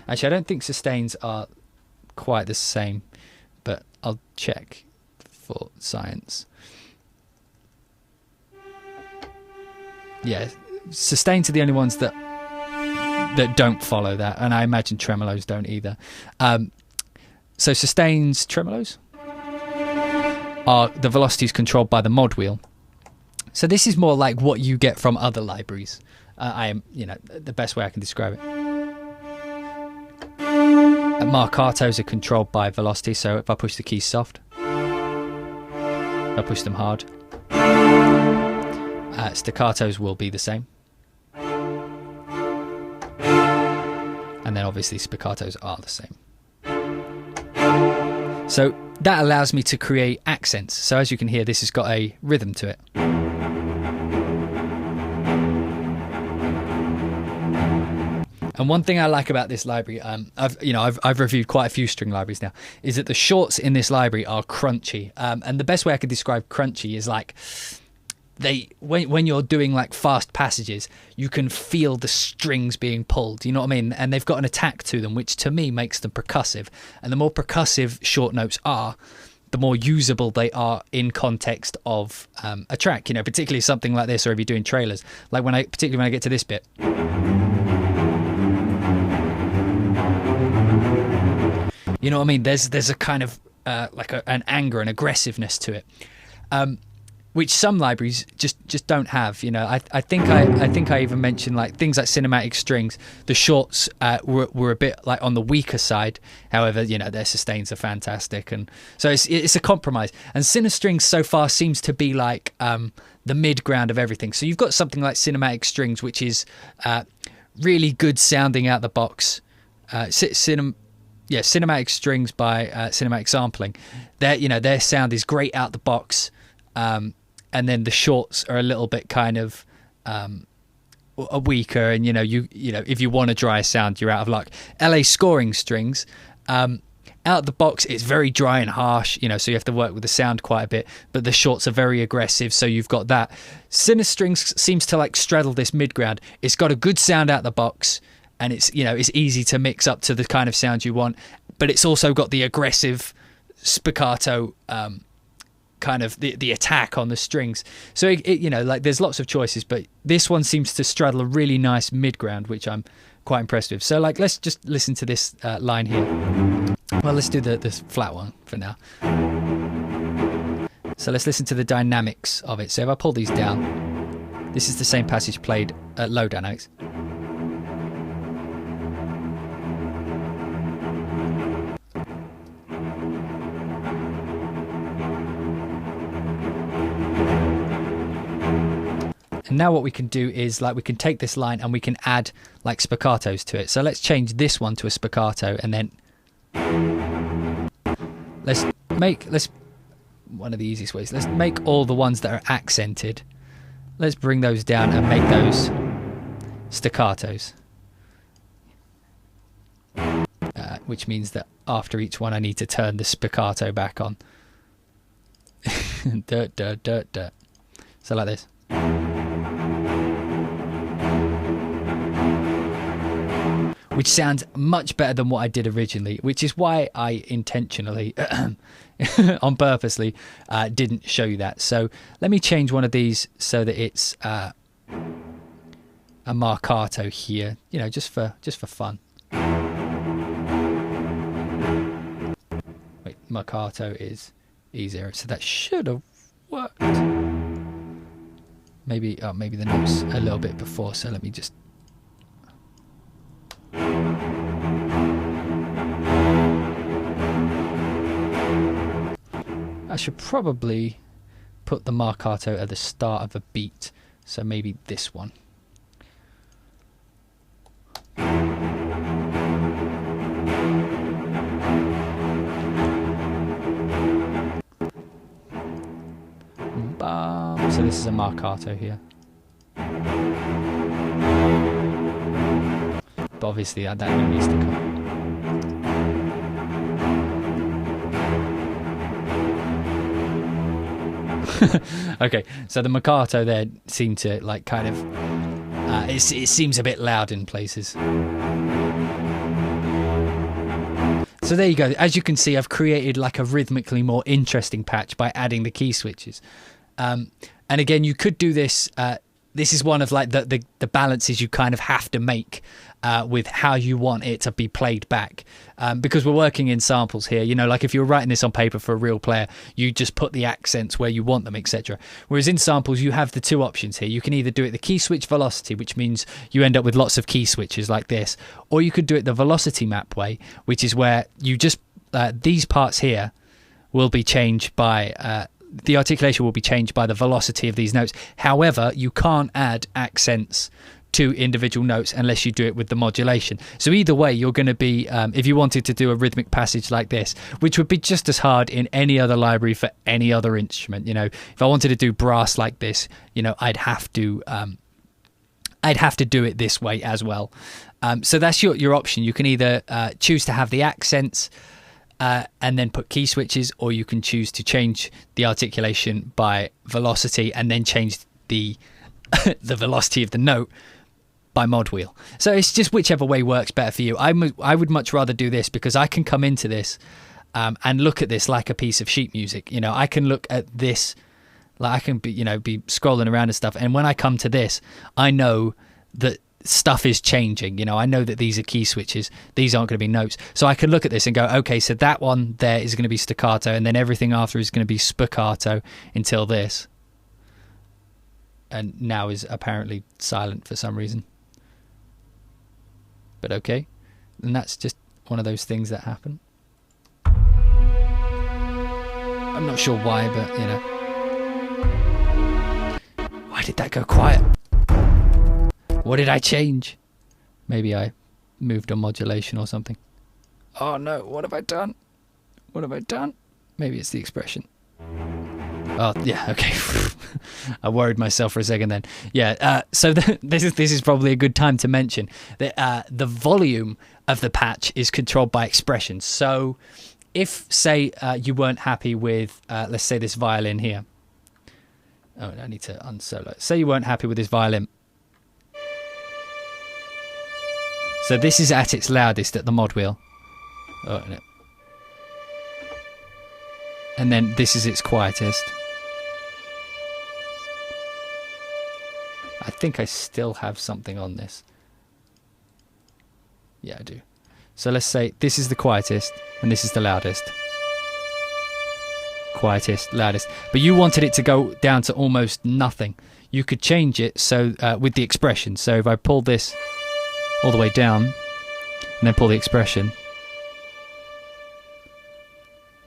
Actually, I don't think sustains are quite the same, but I'll check for science. Yeah, sustains are the only ones that don't follow that, and I imagine tremolos don't either. So sustains, tremolos, are the velocities controlled by the mod wheel. So this is more like what you get from other libraries. I am, the best way I can describe it. Marcatos are controlled by velocity, so if I push the keys soft, if I push them hard, staccatos will be the same. And then obviously spiccatos are the same. So that allows me to create accents. So as you can hear, this has got a rhythm to it. And one thing I like about this library, I've reviewed quite a few string libraries now, is that the shorts in this library are crunchy. And the best way I could describe crunchy is like when you're doing like fast passages, you can feel the strings being pulled. You know what I mean? And they've got an attack to them, which to me makes them percussive. And the more percussive short notes are, the more usable they are in context of a track. Particularly something like this, or if you're doing trailers, like particularly when I get to this bit. You know what I mean? There's a kind of an anger and aggressiveness to it, which some libraries just don't have. I think I even mentioned like things like cinematic strings. The shorts were a bit like on the weaker side. However, their sustains are fantastic, and so it's a compromise. And CineStrings so far seems to be like the mid ground of everything. So you've got something like cinematic strings, which is really good sounding out the box. Cinematic strings by Cinematic Sampling. Their sound is great out the box, and then the shorts are a little bit kind of weaker. And if you want a dry sound, you're out of luck. LA Scoring Strings, out the box, it's very dry and harsh. So you have to work with the sound quite a bit. But the shorts are very aggressive, so you've got that. CineStrings seems to like straddle this mid ground. It's got a good sound out the box, and it's it's easy to mix up to the kind of sound you want, but it's also got the aggressive spiccato kind of the attack on the strings. So there's lots of choices, but this one seems to straddle a really nice mid ground, which I'm quite impressed with. So let's just listen to this line here. Well, let's do this flat one for now. So let's listen to the dynamics of it. So if I pull these down, this is the same passage played at low dynamics. And now what we can do is we can take this line and we can add like spiccatos to it. So let's change this one to a spiccato, and then let's one of the easiest ways. Let's make all the ones that are accented. Let's bring those down and make those staccatos. Which means that after each one I need to turn the spiccato back on. Dirt, dirt, dirt, dirt. So like this. Which sounds much better than what I did originally, which is why I intentionally, on purposely, didn't show you that. So let me change one of these so that it's a marcato here, just for fun. Wait, marcato is E0, so that should have worked. Maybe the note's a little bit before, so let me just. I should probably put the marcato at the start of a beat. So maybe this one. So this is a marcato here. But obviously that needs to come. Okay, so the marcato there seemed to like kind of it seems a bit loud in places. So there you go. As you can see, I've created like a rhythmically more interesting patch by adding the key switches. And again, you could do this. This is one of like the balances you kind of have to make with how you want it to be played back, because we're working in samples here. You know, like if you're writing this on paper for a real player, you just put the accents where you want them, etc. Whereas in samples, you have the two options here. You can either do it the key switch velocity, which means you end up with lots of key switches like this, or you could do it the velocity map way, which is where you just these parts here will be changed by the articulation will be changed by the velocity of these notes. However, you can't add accents to individual notes unless you do it with the modulation. So either way, you're going to be, if you wanted to do a rhythmic passage like this, which would be just as hard in any other library for any other instrument, you know, if I wanted to do brass like this, you know, I'd have to do it this way as well. So that's your option. You can either choose to have the accents and then put key switches, or you can choose to change the articulation by velocity and then change the the velocity of the note by mod wheel. So it's just whichever way works better for you. I would much rather do this because I can come into this and look at this like a piece of sheet music. You know, I can look at this like I can be scrolling around and stuff, and when I come to this, I know that stuff is changing. You know, I know that these are key switches, these aren't going to be notes, so I can look at this and go, okay, so that one there is going to be staccato, and then everything after is going to be spiccato until this, and now is apparently silent for some reason. But okay, and that's just one of those things that happen. I'm not sure why, but you know, why did that go quiet? What did I change? Maybe I moved on modulation or something. Oh no, what have I done? What have I done? Maybe it's the expression. Oh yeah, okay. I worried myself for a second then. Yeah, so this is probably a good time to mention that the volume of the patch is controlled by expression. So if, say, you weren't happy with, let's say, this violin here. Oh, I need to unsolo it. Say you weren't happy with this violin. So this is at its loudest at the mod wheel. Oh, no. And then this is its quietest. I think I still have something on this. Yeah, I do. So let's say this is the quietest and this is the loudest. Quietest, loudest. But you wanted it to go down to almost nothing. You could change it so with the expression. So if I pull this all the way down and then pull the expression,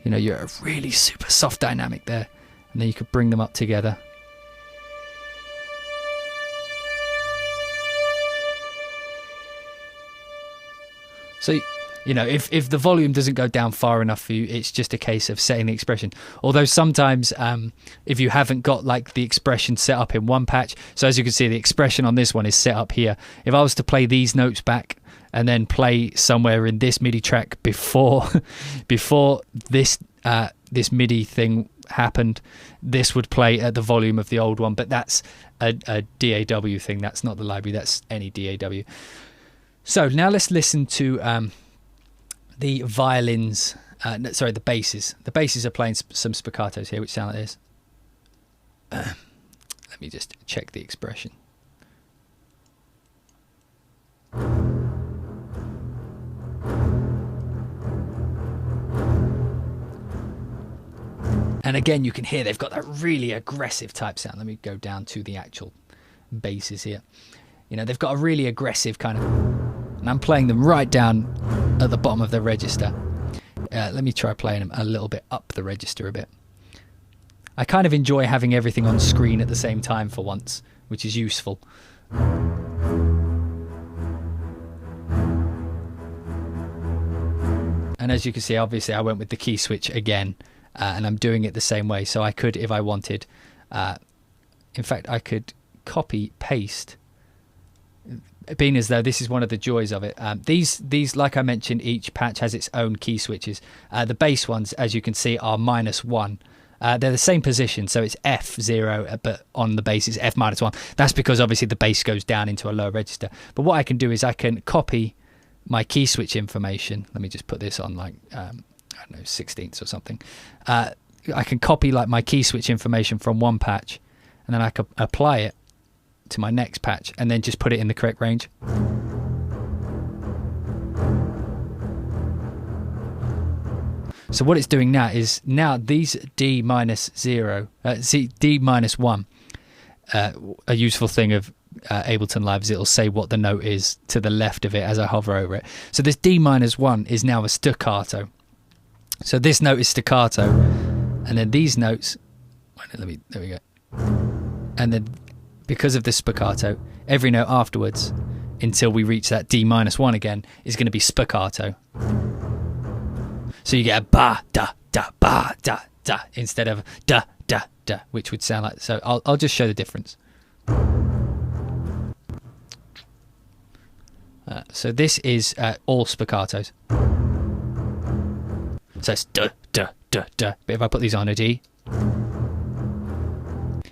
you know, you're a really super soft dynamic there, and then you could bring them up together. So, you know, if the volume doesn't go down far enough for you, it's just a case of setting the expression. Although sometimes if you haven't got like the expression set up in one patch, so as you can see, the expression on this one is set up here. If I was to play these notes back and then play somewhere in this MIDI track before this this MIDI thing happened, this would play at the volume of the old one. But that's a DAW thing. That's not the library. That's any DAW. So now let's listen to the violins. Sorry, the basses. The basses are playing some spiccatos here, which sound like this. Let me just check the expression. And again, you can hear they've got that really aggressive type sound. Let me go down to the actual basses here. You know, they've got a really aggressive kind of... And I'm playing them right down at the bottom of the register. Let me try playing them a little bit up the register a bit. I kind of enjoy having everything on screen at the same time for once, which is useful. And as you can see, obviously I went with the key switch again, and I'm doing it the same way. So I could, if I wanted, in fact, I could copy paste, being as though this is one of the joys of it. These, like I mentioned, each patch has its own key switches. The bass ones, as you can see, are -1. They're the same position, so it's F0, but on the bass it's F-1. That's because obviously the bass goes down into a lower register. But what I can do is I can copy my key switch information. Let me just put this on like, I don't know, 16ths or something. I can copy like my key switch information from one patch, and then I can apply it to my next patch and then just put it in the correct range. So what it's doing now is, now these D-1, a useful thing of Ableton Live is it'll say what the note is to the left of it as I hover over it. So this D-1 is now a staccato. So this note is staccato, and then these notes, there we go. And then because of this spiccato, every note afterwards, until we reach that D-1 again, is going to be spiccato. So you get a ba da da ba da da instead of da da da, which would sound like. So I'll just show the difference. So this is all spiccatos. So it's da da da da. But if I put these on a D,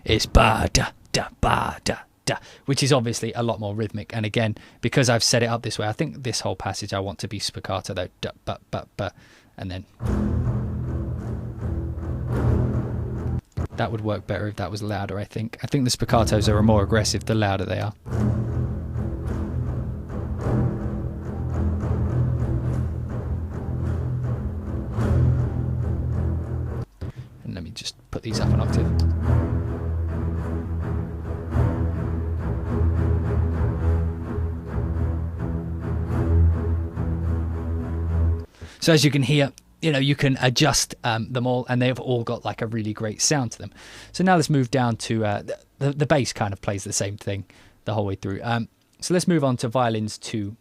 it's ba da da ba da da, which is obviously a lot more rhythmic. And again, because I've set it up this way, I think this whole passage I want to be spiccato though. Da ba ba ba, and then that would work better if that was louder. I think the spiccatos are more aggressive the louder they are. And let me just put these up an octave. So as you can hear, you can adjust them all, and they've all got like a really great sound to them. So now let's move down to the bass. Kind of plays the same thing the whole way through. So let's move on to violins 2,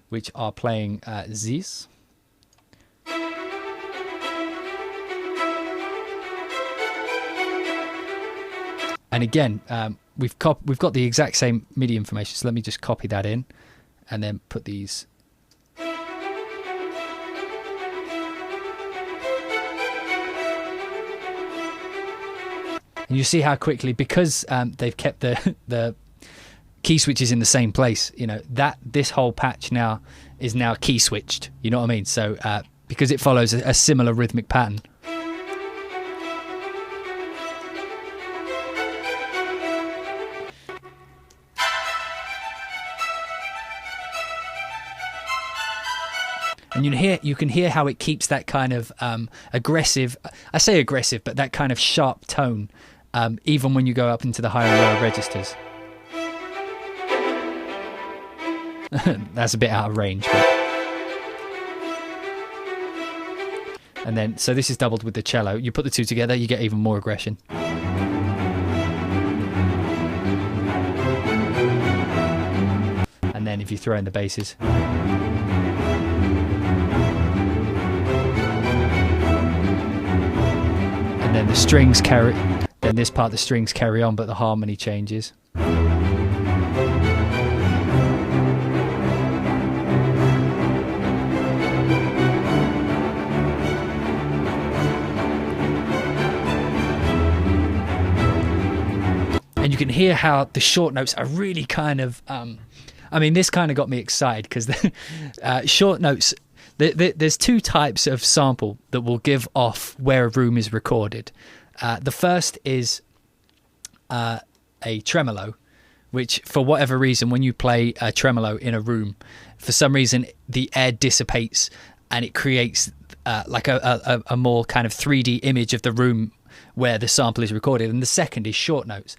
which are playing this. And again, we've got the exact same MIDI information. So let me just copy that in, and then put these. And you see how quickly, because they've kept the key switches in the same place, that this whole patch now is now key switched. You know what I mean? So because it follows a similar rhythmic pattern. And you can hear how it keeps that kind of aggressive, I say aggressive, but that kind of sharp tone, even when you go up into the higher and lower registers. That's a bit out of range. But... And then, so this is doubled with the cello. You put the two together, you get even more aggression. And then if you throw in the basses. And then the strings carry, then this part the strings carry on, but the harmony changes. And you can hear how the short notes are really kind of, I mean, this kind of got me excited because the short notes, there's two types of sample that will give off where a room is recorded. The first is a tremolo, which for whatever reason, when you play a tremolo in a room, for some reason the air dissipates and it creates like a more kind of 3D image of the room where the sample is recorded. And the second is short notes.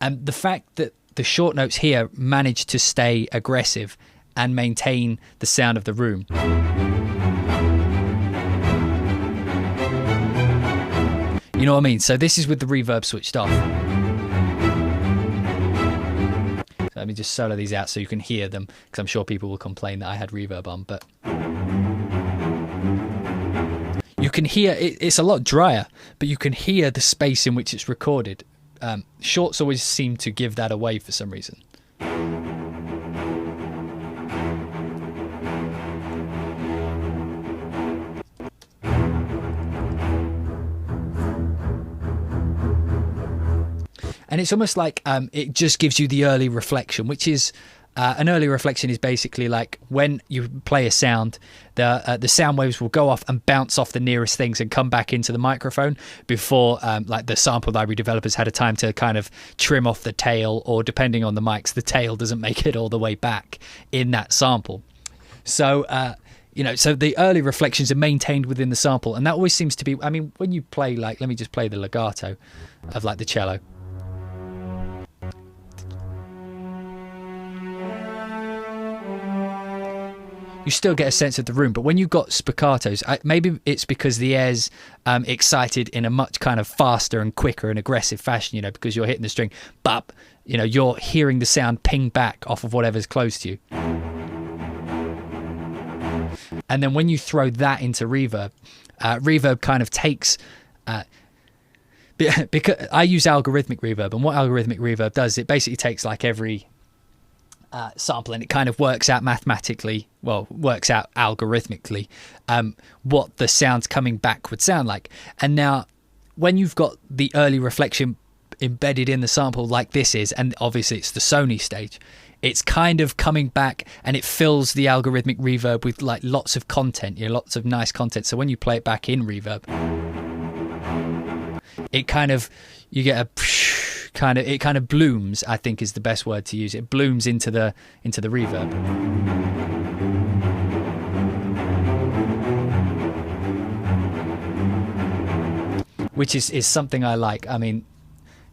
And the fact that the short notes here manage to stay aggressive and maintain the sound of the room. You know what I mean? So this is with the reverb switched off. So let me just solo these out so you can hear them, because I'm sure people will complain that I had reverb on, but you can hear it's a lot drier, but you can hear the space in which it's recorded. Shorts always seem to give that away for some reason. And it's almost like it just gives you the early reflection, which is an early reflection is basically like when you play a sound, the sound waves will go off and bounce off the nearest things and come back into the microphone before like the sample library developers had a time to kind of trim off the tail, or depending on the mics, the tail doesn't make it all the way back in that sample. So you know, so the early reflections are maintained within the sample, and that always seems to be, I mean, when you play, like, let me just play the legato of like the cello. You still get a sense of the room, but when you've got spiccatos, maybe it's because the air's excited in a much kind of faster and quicker and aggressive fashion, you know, because you're hitting the string, but, you know, you're hearing the sound ping back off of whatever's close to you. And then when you throw that into reverb, reverb kind of takes... because I use algorithmic reverb, and what algorithmic reverb does, it basically takes like every... sample, and it kind of works out mathematically, well, works out algorithmically what the sounds coming back would sound like. And now when you've got the early reflection embedded in the sample like this is, and obviously it's the Sony stage, it's kind of coming back and it fills the algorithmic reverb with like lots of content, you know, lots of nice content. So when you play it back in reverb, it kind of, you get a it kind of blooms, I think is the best word to use. It blooms into the reverb. Which is something I like. I mean,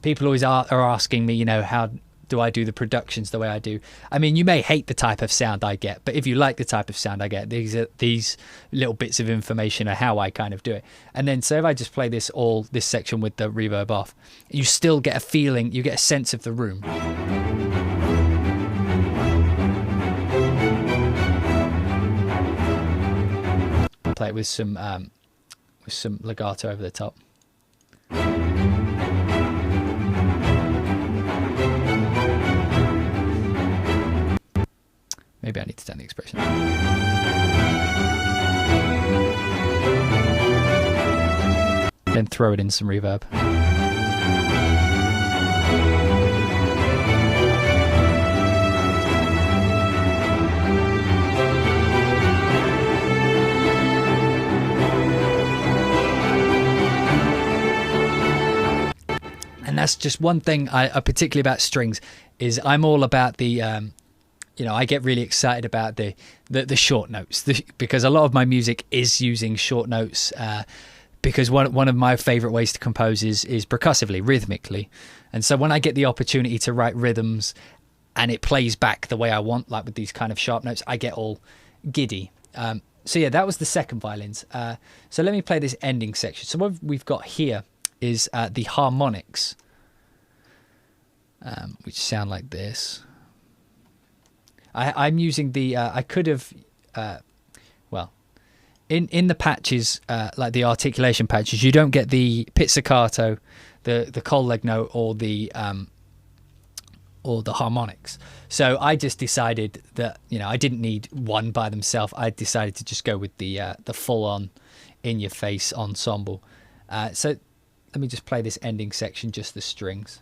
people always are asking me, you know, how do I do the productions the way I do? I mean, you may hate the type of sound I get, but if you like the type of sound I get, these little bits of information are how I kind of do it. And then, so if I just play this section with the reverb off, you still get a feeling, you get a sense of the room. Play it with some legato over the top. Maybe I need to turn the expression. Then throw it in some reverb. And that's just one thing I particularly about strings, is I'm all about the you know, I get really excited about the short notes, because a lot of my music is using short notes, because one of my favorite ways to compose is percussively, rhythmically. And so when I get the opportunity to write rhythms and it plays back the way I want, like with these kind of sharp notes, I get all giddy. So yeah, that was the second violins. So let me play this ending section. So what we've got here is the harmonics, which sound like this. I'm using the, I could have, well, in the patches, like the articulation patches, you don't get the pizzicato, the cold leg note, or the harmonics. So I just decided that, you know, I didn't need one by themselves. I decided to just go with the full-on, in-your-face ensemble. So let me just play this ending section, just the strings.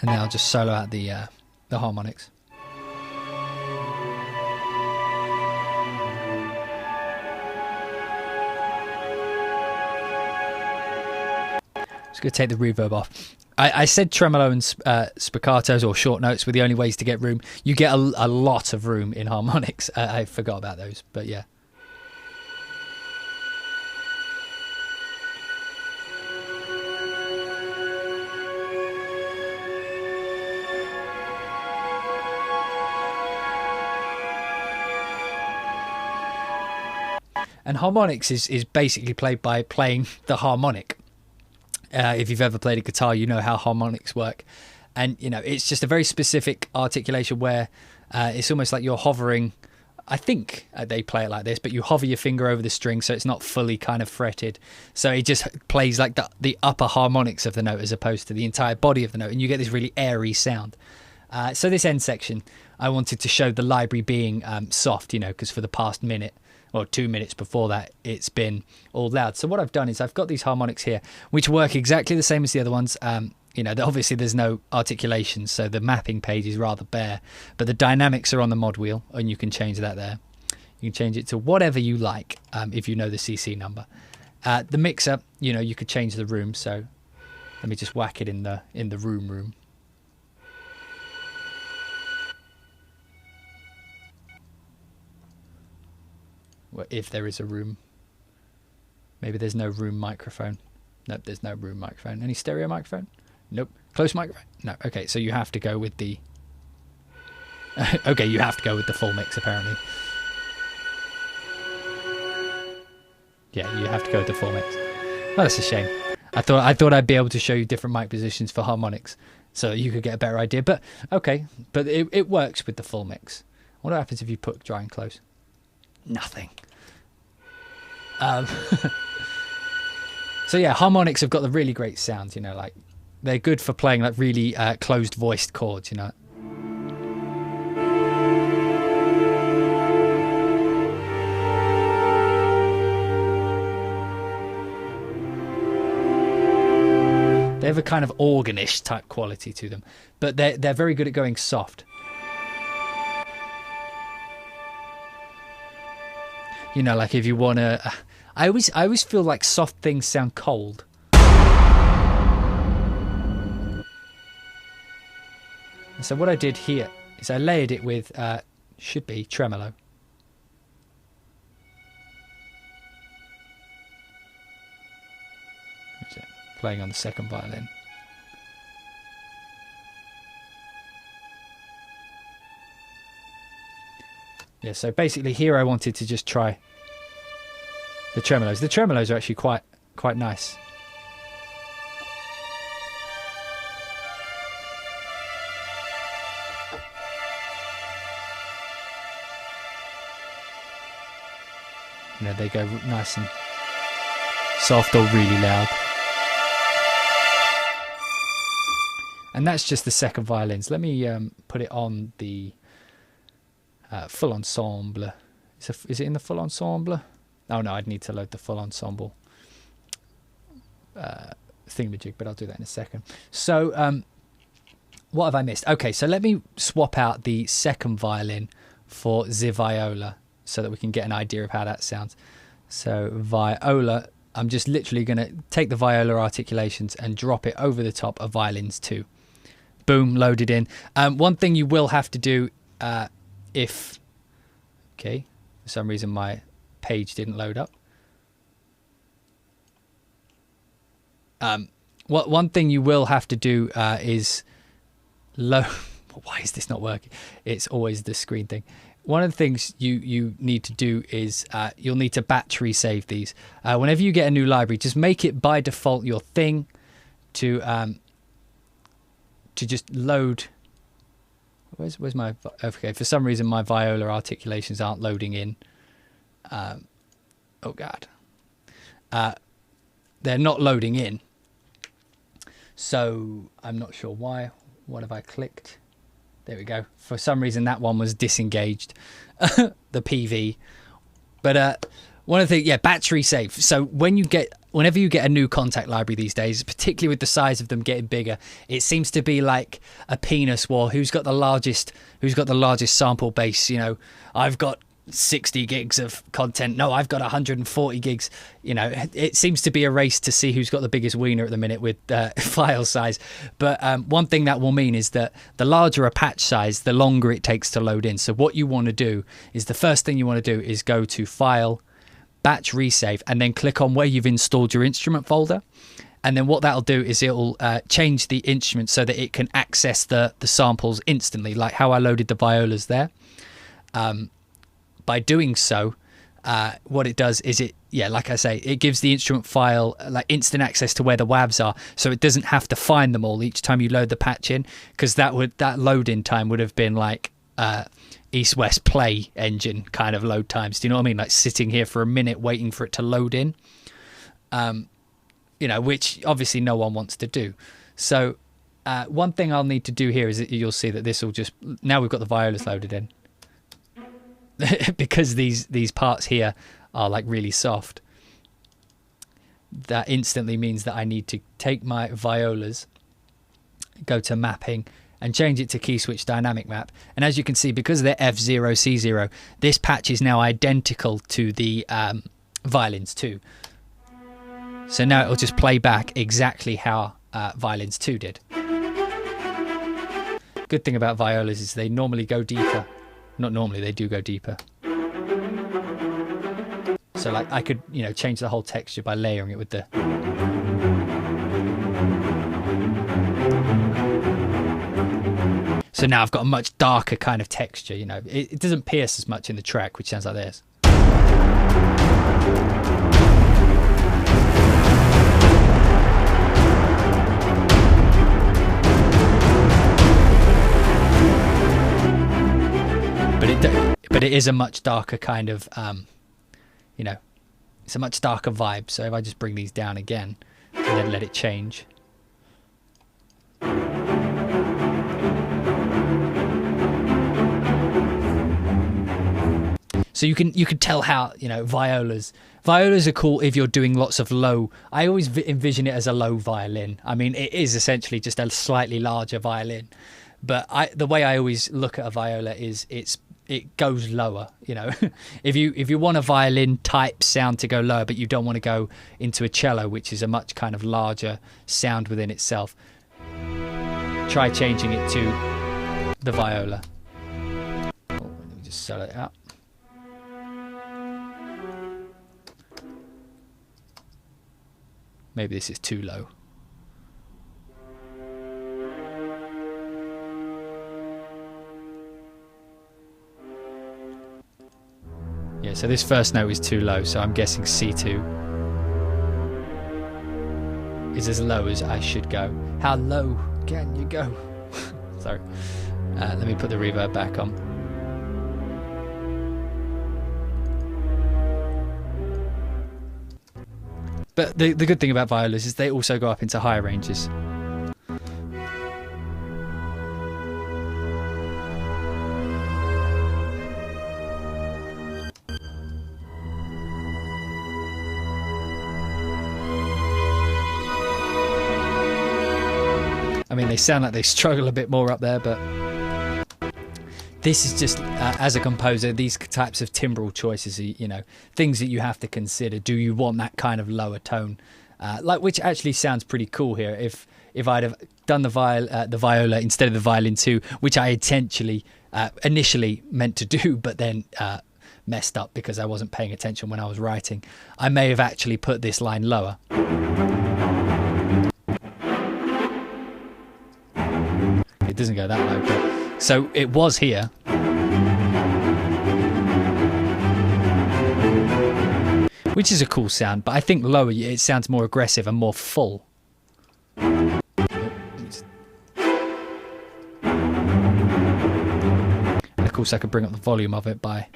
And then I'll just solo out the harmonics. Just going to take the reverb off. I said tremolo and spiccatos or short notes were the only ways to get room. You get a lot of room in harmonics. I forgot about those, but yeah. And harmonics is basically played by playing the harmonic. If you've ever played a guitar, you know how harmonics work. And, you know, it's just a very specific articulation where it's almost like you're hovering. I think they play it like this, but you hover your finger over the string so it's not fully kind of fretted. So it just plays like the upper harmonics of the note as opposed to the entire body of the note. And you get this really airy sound. So this end section, I wanted to show the library being soft, you know, because for the past minute or 2 minutes before that, it's been all loud. So what I've done is I've got these harmonics here, which work exactly the same as the other ones. You know, obviously there's no articulation, so the mapping page is rather bare, but the dynamics are on the mod wheel, and you can change that there. You can change it to whatever you like if you know the CC number. The mixer, you know, you could change the room. So let me just whack it in the room. Well, if there is a room. Maybe there's no room microphone. Nope, there's no room microphone. Any stereo microphone? Nope. Close microphone? No. Okay, so you have to go with the... okay, you have to go with the full mix, apparently. Yeah, you have to go with the full mix. Well, that's a shame. I thought I'd be able to show you different mic positions for harmonics so you could get a better idea. But, okay. But it works with the full mix. What happens if you put dry and close? Nothing. So yeah, harmonics have got the really great sound, you know, like they're good for playing like really closed voiced chords, you know. They have a kind of organish type quality to them, but they're very good at going soft. You know, like if you want to... I always feel like soft things sound cold. So what I did here is I layered it with, should be tremolo. Where's it? Playing on the second violin. Yeah, so basically here I wanted to just try the tremolos. The tremolos are actually quite nice. You know, they go nice and soft or really loud. And that's just the second violins. Let me put it on the full ensemble. Is it in the full ensemble? Oh no, I'd need to load the full ensemble thingamajig, but I'll do that in a second. So what have I missed? Okay, so let me swap out the second violin for the viola so that we can get an idea of how that sounds. So viola, I'm just literally going to take the viola articulations and drop it over the top of violins 2. Boom, loaded in. One thing you will have to do if... Okay, for some reason my page didn't load up. One thing you will have to do is load... Why is this not working? It's always the screen thing. One of the things you need to do is you'll need to battery save these. Whenever you get a new library, just make it by default your thing to just load. Where's my... Okay, for some reason my viola articulations aren't loading in. Oh God. They're not loading in. So I'm not sure why. What have I clicked? There we go. For some reason that one was disengaged. The PV. But one of the things, yeah, battery save. So whenever you get a new contact library these days, particularly with the size of them getting bigger, it seems to be like a penis war. Who's got the largest sample base? You know, I've got 60 gigs of content. No, I've got 140 gigs. You know, it seems to be a race to see who's got the biggest wiener at the minute with file size. But one thing that will mean is that the larger a patch size, the longer it takes to load in. So what you want to do is the first thing you want to do is go to File, Batch Resave, and then click on where you've installed your instrument folder. And then what that'll do is it'll change the instrument so that it can access the samples instantly, like how I loaded the violas there. By doing so, what it does is like I say, it gives the instrument file like instant access to where the WAVs are, so it doesn't have to find them all each time you load the patch in, because that load-in time would have been like east-west play engine kind of load times. Do you know what I mean? Like sitting here for a minute waiting for it to load in, which obviously no one wants to do. So one thing I'll need to do here is that you'll see that this will just, now we've got the violas loaded in, because these parts here are like really soft, that instantly means that I need to take my violas, go to mapping, and change it to key switch dynamic map. And as you can see, because they're F0, C0, this patch is now identical to the violins 2. So now it'll just play back exactly how violins 2 did. Good thing about violas is they normally go deeper. Not normally, they do go deeper. So like I could, change the whole texture by layering it with the... So now I've got a much darker kind of texture, It doesn't pierce as much in the track, which sounds like this. But it is a much darker kind of, it's a much darker vibe. So if I just bring these down again and then let it change. So you can tell how, violas are cool if you're doing lots of low. I always envision it as a low violin. I mean, it is essentially just a slightly larger violin. But the way I always look at a viola is it goes lower. If you want a violin type sound to go lower, but you don't want to go into a cello, which is a much kind of larger sound within itself, try changing it to the viola. Let me just sell it out. Maybe this is too low. Yeah, so this first note is too low, so I'm guessing C2 is as low as I should go. How low can you go? Sorry. Let me put the reverb back on. But the good thing about violas is they also go up into higher ranges. I mean, they sound like they struggle a bit more up there, but this is just, as a composer, these types of timbral choices are, things that you have to consider. Do you want that kind of lower tone? Which actually sounds pretty cool here. If I'd have done the viola instead of the violin 2, which I initially meant to do, but then messed up because I wasn't paying attention when I was writing, I may have actually put this line lower. It doesn't go that low, but so it was here. Which is a cool sound, but I think lower it sounds more aggressive and more full. And of course I could bring up the volume of it by...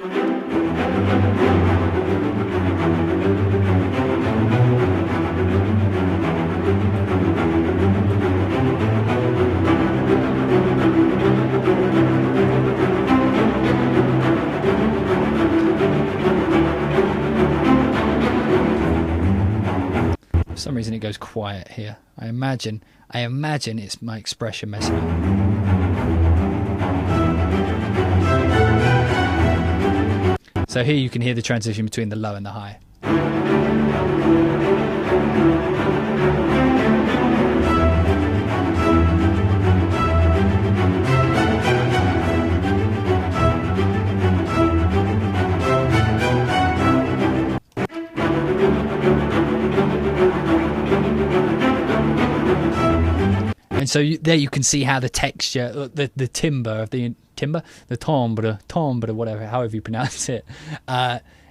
For some reason it goes quiet here. I imagine it's my expression messing up. So here you can hear the transition between the low and the high. And so there you can see how the texture, the timbre of the timbre, whatever, however you pronounce it,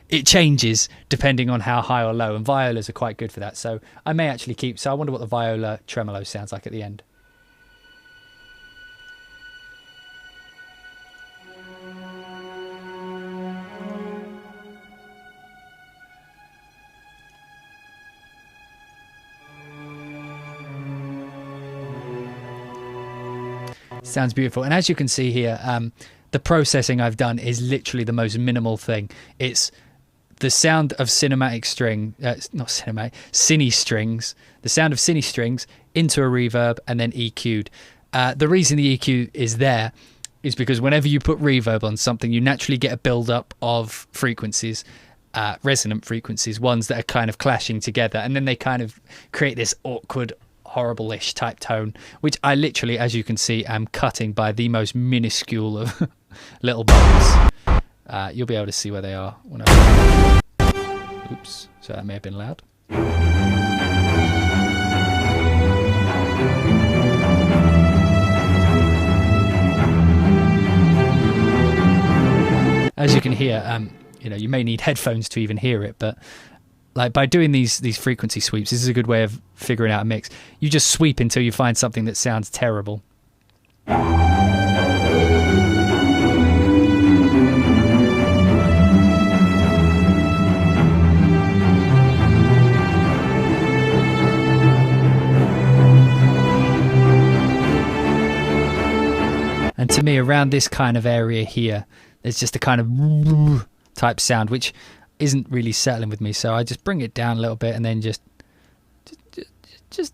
it changes depending on how high or low, and violas are quite good for that. So I may actually keep, so I wonder what the viola tremolo sounds like at the end. Sounds beautiful. And as you can see here, the processing I've done is literally the most minimal thing. It's the sound of cinematic string, not cinematic, CineStrings, the sound of CineStrings into a reverb and then EQ'd. The reason the EQ is there is because whenever you put reverb on something, you naturally get a build-up of frequencies, resonant frequencies, ones that are kind of clashing together, and then they kind of create this awkward, horrible-ish type tone, which I literally, as you can see, am cutting by the most minuscule of little buttons. You'll be able to see where they are when I... Oops, so that may have been loud. As you can hear, you know, you may need headphones to even hear it, but like by doing these frequency sweeps, this is a good way of figuring out a mix. You just sweep until you find something that sounds terrible. And to me, around this kind of area here, there's just a kind of type sound, which isn't really settling with me. So I just bring it down a little bit and then just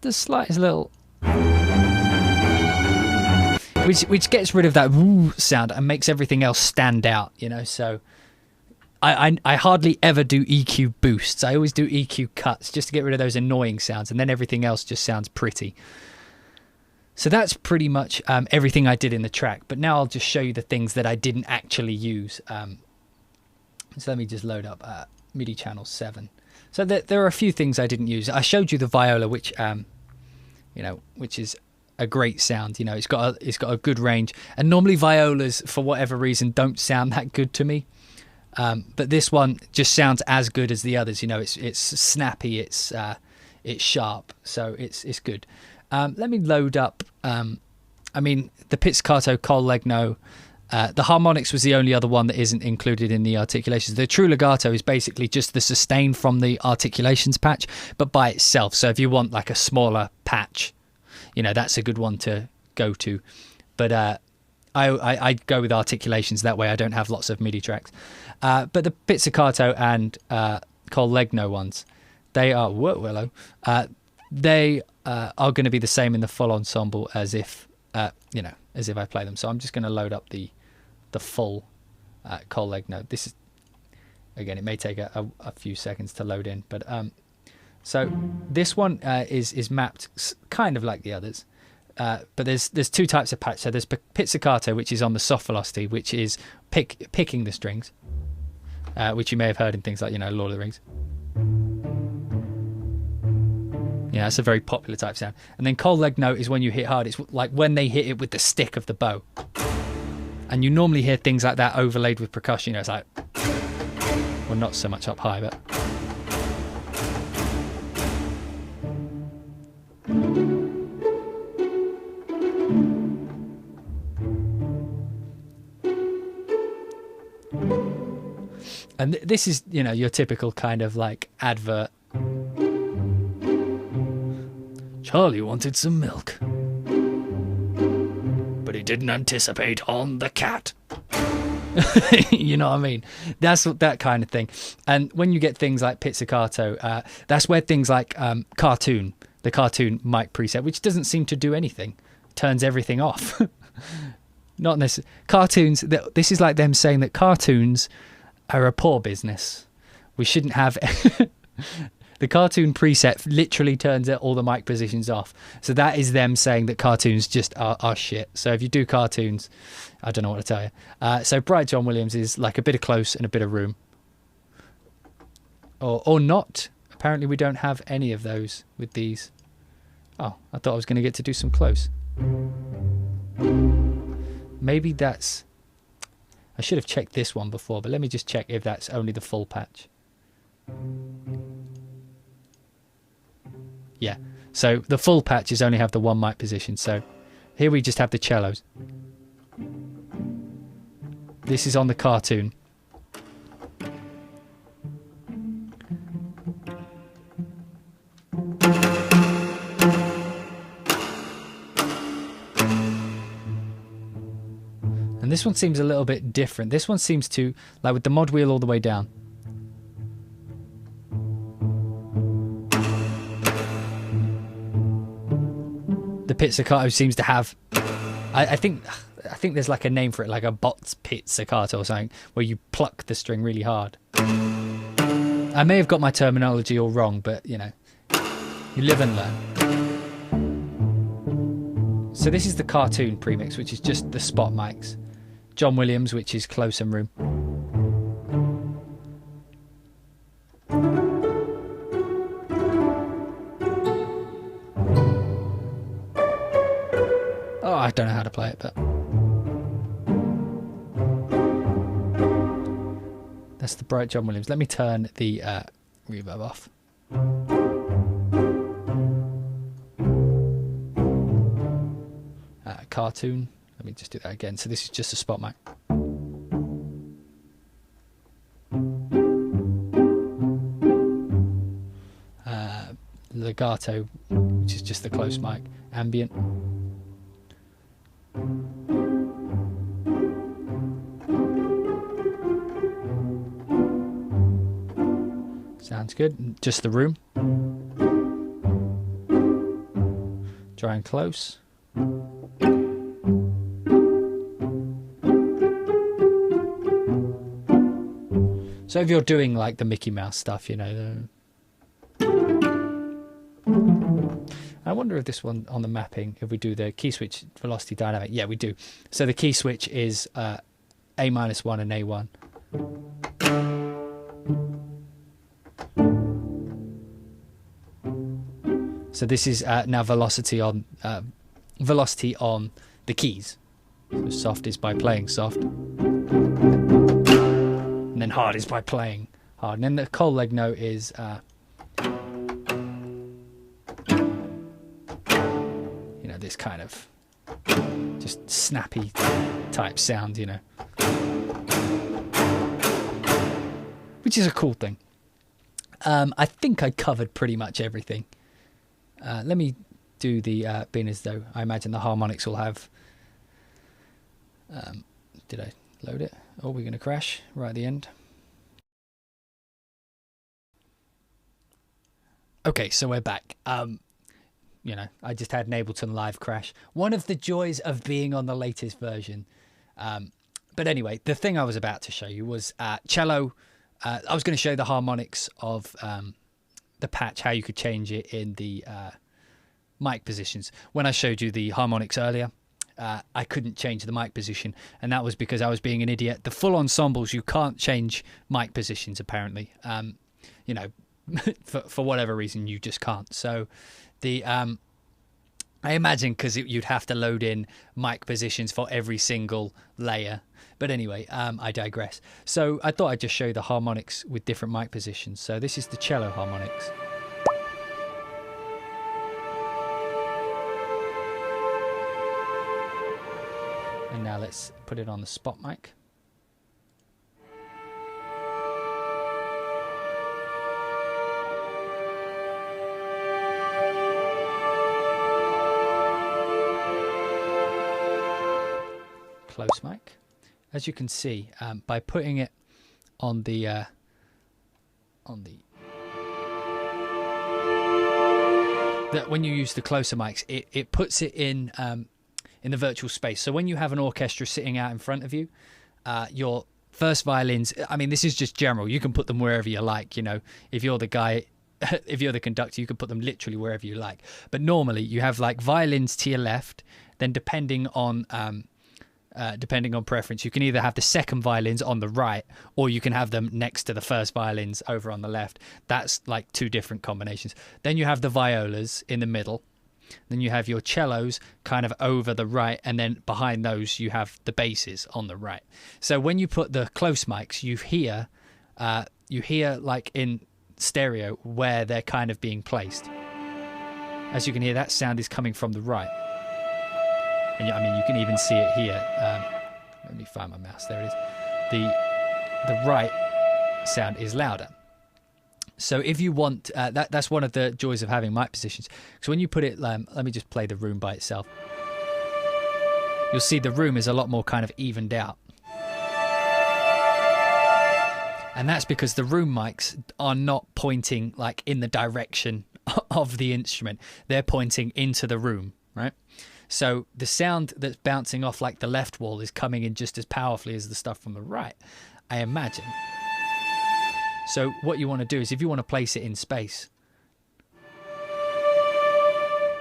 the slightest little... Which gets rid of that sound and makes everything else stand out, you know. So I hardly ever do EQ boosts. I always do EQ cuts just to get rid of those annoying sounds, and then everything else just sounds pretty. So that's pretty much everything I did in the track. But now I'll just show you the things that I didn't actually use. So let me just load up MIDI channel 7. So there are a few things I didn't use. I showed you the viola, which you know, which is a great sound. You know, it's got a good range. And normally violas, for whatever reason, don't sound that good to me. But this one just sounds as good as the others. You know, it's snappy, it's sharp, so it's good. Let me load up. I mean, the pizzicato, col legno. The harmonics was the only other one that isn't included in the articulations. The true legato is basically just the sustain from the articulations patch, but by itself. So if you want like a smaller patch, you know, that's a good one to go to. But I go with articulations, that way I don't have lots of MIDI tracks. But the pizzicato and col legno ones, they are they are going to be the same in the full ensemble as if you know, as if I play them. So I'm just going to load up the full col legno. This is, again, it may take a few seconds to load in, but so this one is mapped kind of like the others, but there's two types of patch. So there's pizzicato, which is on the soft velocity, which is picking the strings, which you may have heard in things like, you know, Lord of the Rings. Yeah, that's a very popular type sound. And then col legno is when you hit hard. It's like when they hit it with the stick of the bow. And you normally hear things like that overlaid with percussion. You know, it's like, well, not so much up high, but... And this is, you know, your typical kind of like advert. Charlie wanted some milk, but he didn't anticipate on the cat. You know what I mean? That's that kind of thing. And when you get things like pizzicato, that's where things like the cartoon mic preset, which doesn't seem to do anything, turns everything off. Not necessarily. Cartoons, this is like them saying that cartoons are a poor business. We shouldn't have... The cartoon preset literally turns all the mic positions off. So that is them saying that cartoons just are shit. So if you do cartoons, I don't know what to tell you. So Bright John Williams is like a bit of close and a bit of room. Or not. Apparently we don't have any of those with these. Oh, I thought I was going to get to do some close. Maybe that's... I should have checked this one before, but let me just check if that's only the full patch. Yeah, so the full patches only have the one mic position. So here we just have the cellos. This is on the cartoon. And this one seems a little bit different. This one seems to, like with the mod wheel all the way down. The pizzicato seems to have, I think there's like a name for it, like a bot's pizzicato or something, where you pluck the string really hard. I may have got my terminology all wrong, but you know, you live and learn. So this is the cartoon premix, which is just the spot mics. John Williams, which is close and room. Oh, I don't know how to play it, but that's the bright John Williams. Let me turn the reverb off. Cartoon. Let me just do that again. So this is just a spot mic. Legato, which is just the close mic. Ambient. Sounds good. Just the room. Dry and close. So if you're doing like the Mickey Mouse stuff, you know. I wonder if this one on the mapping, if we do the key switch velocity dynamic. Yeah, we do. So the key switch is A-1 and A1. So this is now velocity on the keys. So soft is by playing soft. And then hard is by playing hard. And then the cold leg note is you know, this kind of just snappy type sound, you know, which is a cool thing. I think I covered pretty much everything. Let me do the being as though I imagine the harmonics will have. Did I load it? Oh, we're going to crash right at the end. Okay, so we're back. You know, I just had an Ableton Live crash. One of the joys of being on the latest version. But anyway, the thing I was about to show you was cello. I was going to show the harmonics of the patch, how you could change it in the mic positions. When I showed you the harmonics earlier, I couldn't change the mic position, and that was because I was being an idiot. The full ensembles, you can't change mic positions, apparently. You know, for whatever reason, you just can't. So the I imagine because you'd have to load in mic positions for every single layer. But anyway, I digress. So I thought I'd just show you the harmonics with different mic positions. So this is the cello harmonics. And now let's put it on the spot mic. Close mic. As you can see, by putting it on the when you use the closer mics, it puts it in the virtual space. So when you have an orchestra sitting out in front of you, your first violins, I mean, this is just general. You can put them wherever you like, you know. If you're the guy, if you're the conductor, you can put them literally wherever you like. But normally you have like violins to your left, then depending on preference, you can either have the second violins on the right, or you can have them next to the first violins over on the left. That's like two different combinations. Then you have the violas in the middle. Then you have your cellos kind of over the right, and then behind those you have the basses on the right. So when you put the close mics, you hear like in stereo where they're kind of being placed. As you can hear, that sound is coming from the right. And I mean, you can even see it here. Let me find my mouse. There it is. The right sound is louder. So if you want, that's one of the joys of having mic positions. So when you put it, let me just play the room by itself. You'll see the room is a lot more kind of evened out. And that's because the room mics are not pointing like in the direction of the instrument. They're pointing into the room, right? So the sound that's bouncing off like the left wall is coming in just as powerfully as the stuff from the right, I imagine. So what you want to do is, if you want to place it in space,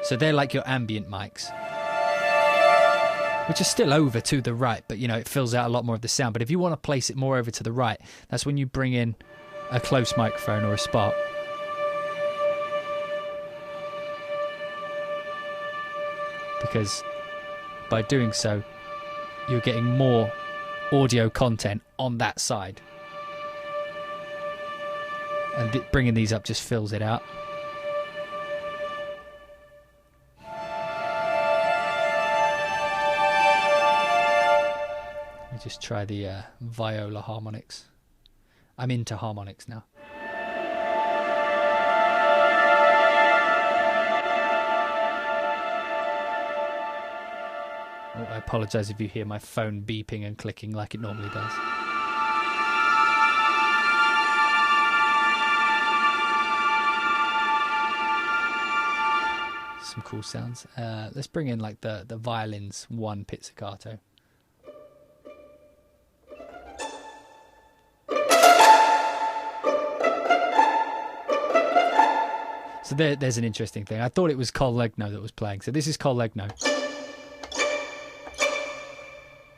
so they're like your ambient mics, which are still over to the right, but you know, it fills out a lot more of the sound. But if you want to place it more over to the right, that's when you bring in a close microphone or a spot. Because by doing so, you're getting more audio content on that side. And bringing these up just fills it out. Let me just try the viola harmonics. I'm into harmonics now. Oh, I apologise if you hear my phone beeping and clicking like it normally does. Some cool sounds. Let's bring in like the violin's one pizzicato. So there's an interesting thing. I thought it was Collegno that was playing. So this is Collegno.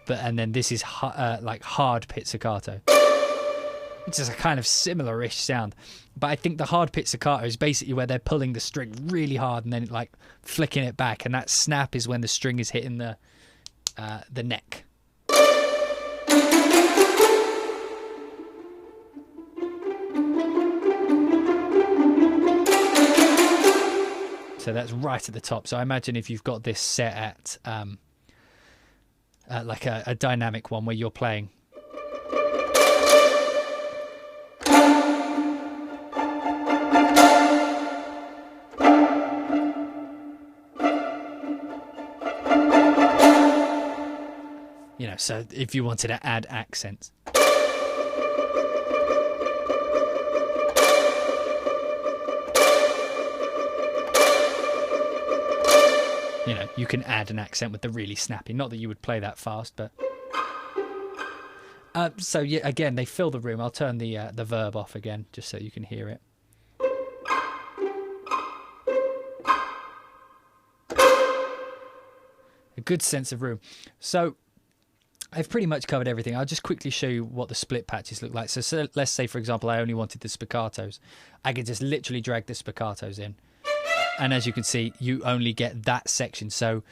And then this is like hard pizzicato, which is a kind of similar-ish sound. But I think the hard pizzicato is basically where they're pulling the string really hard and then like flicking it back, and that snap is when the string is hitting the neck. So that's right at the top. So I imagine if you've got this set at like a dynamic one where you're playing. You know, so if you wanted to add accents. You know, you can add an accent with the really snappy. Not that you would play that fast, but... so, yeah, again, they fill the room. I'll turn the verb off again, just so you can hear it. A good sense of room. So, I've pretty much covered everything. I'll just quickly show you what the split patches look like. So let's say, for example, I only wanted the spiccatos. I could just literally drag the spiccatos in. And as you can see, you only get that section. So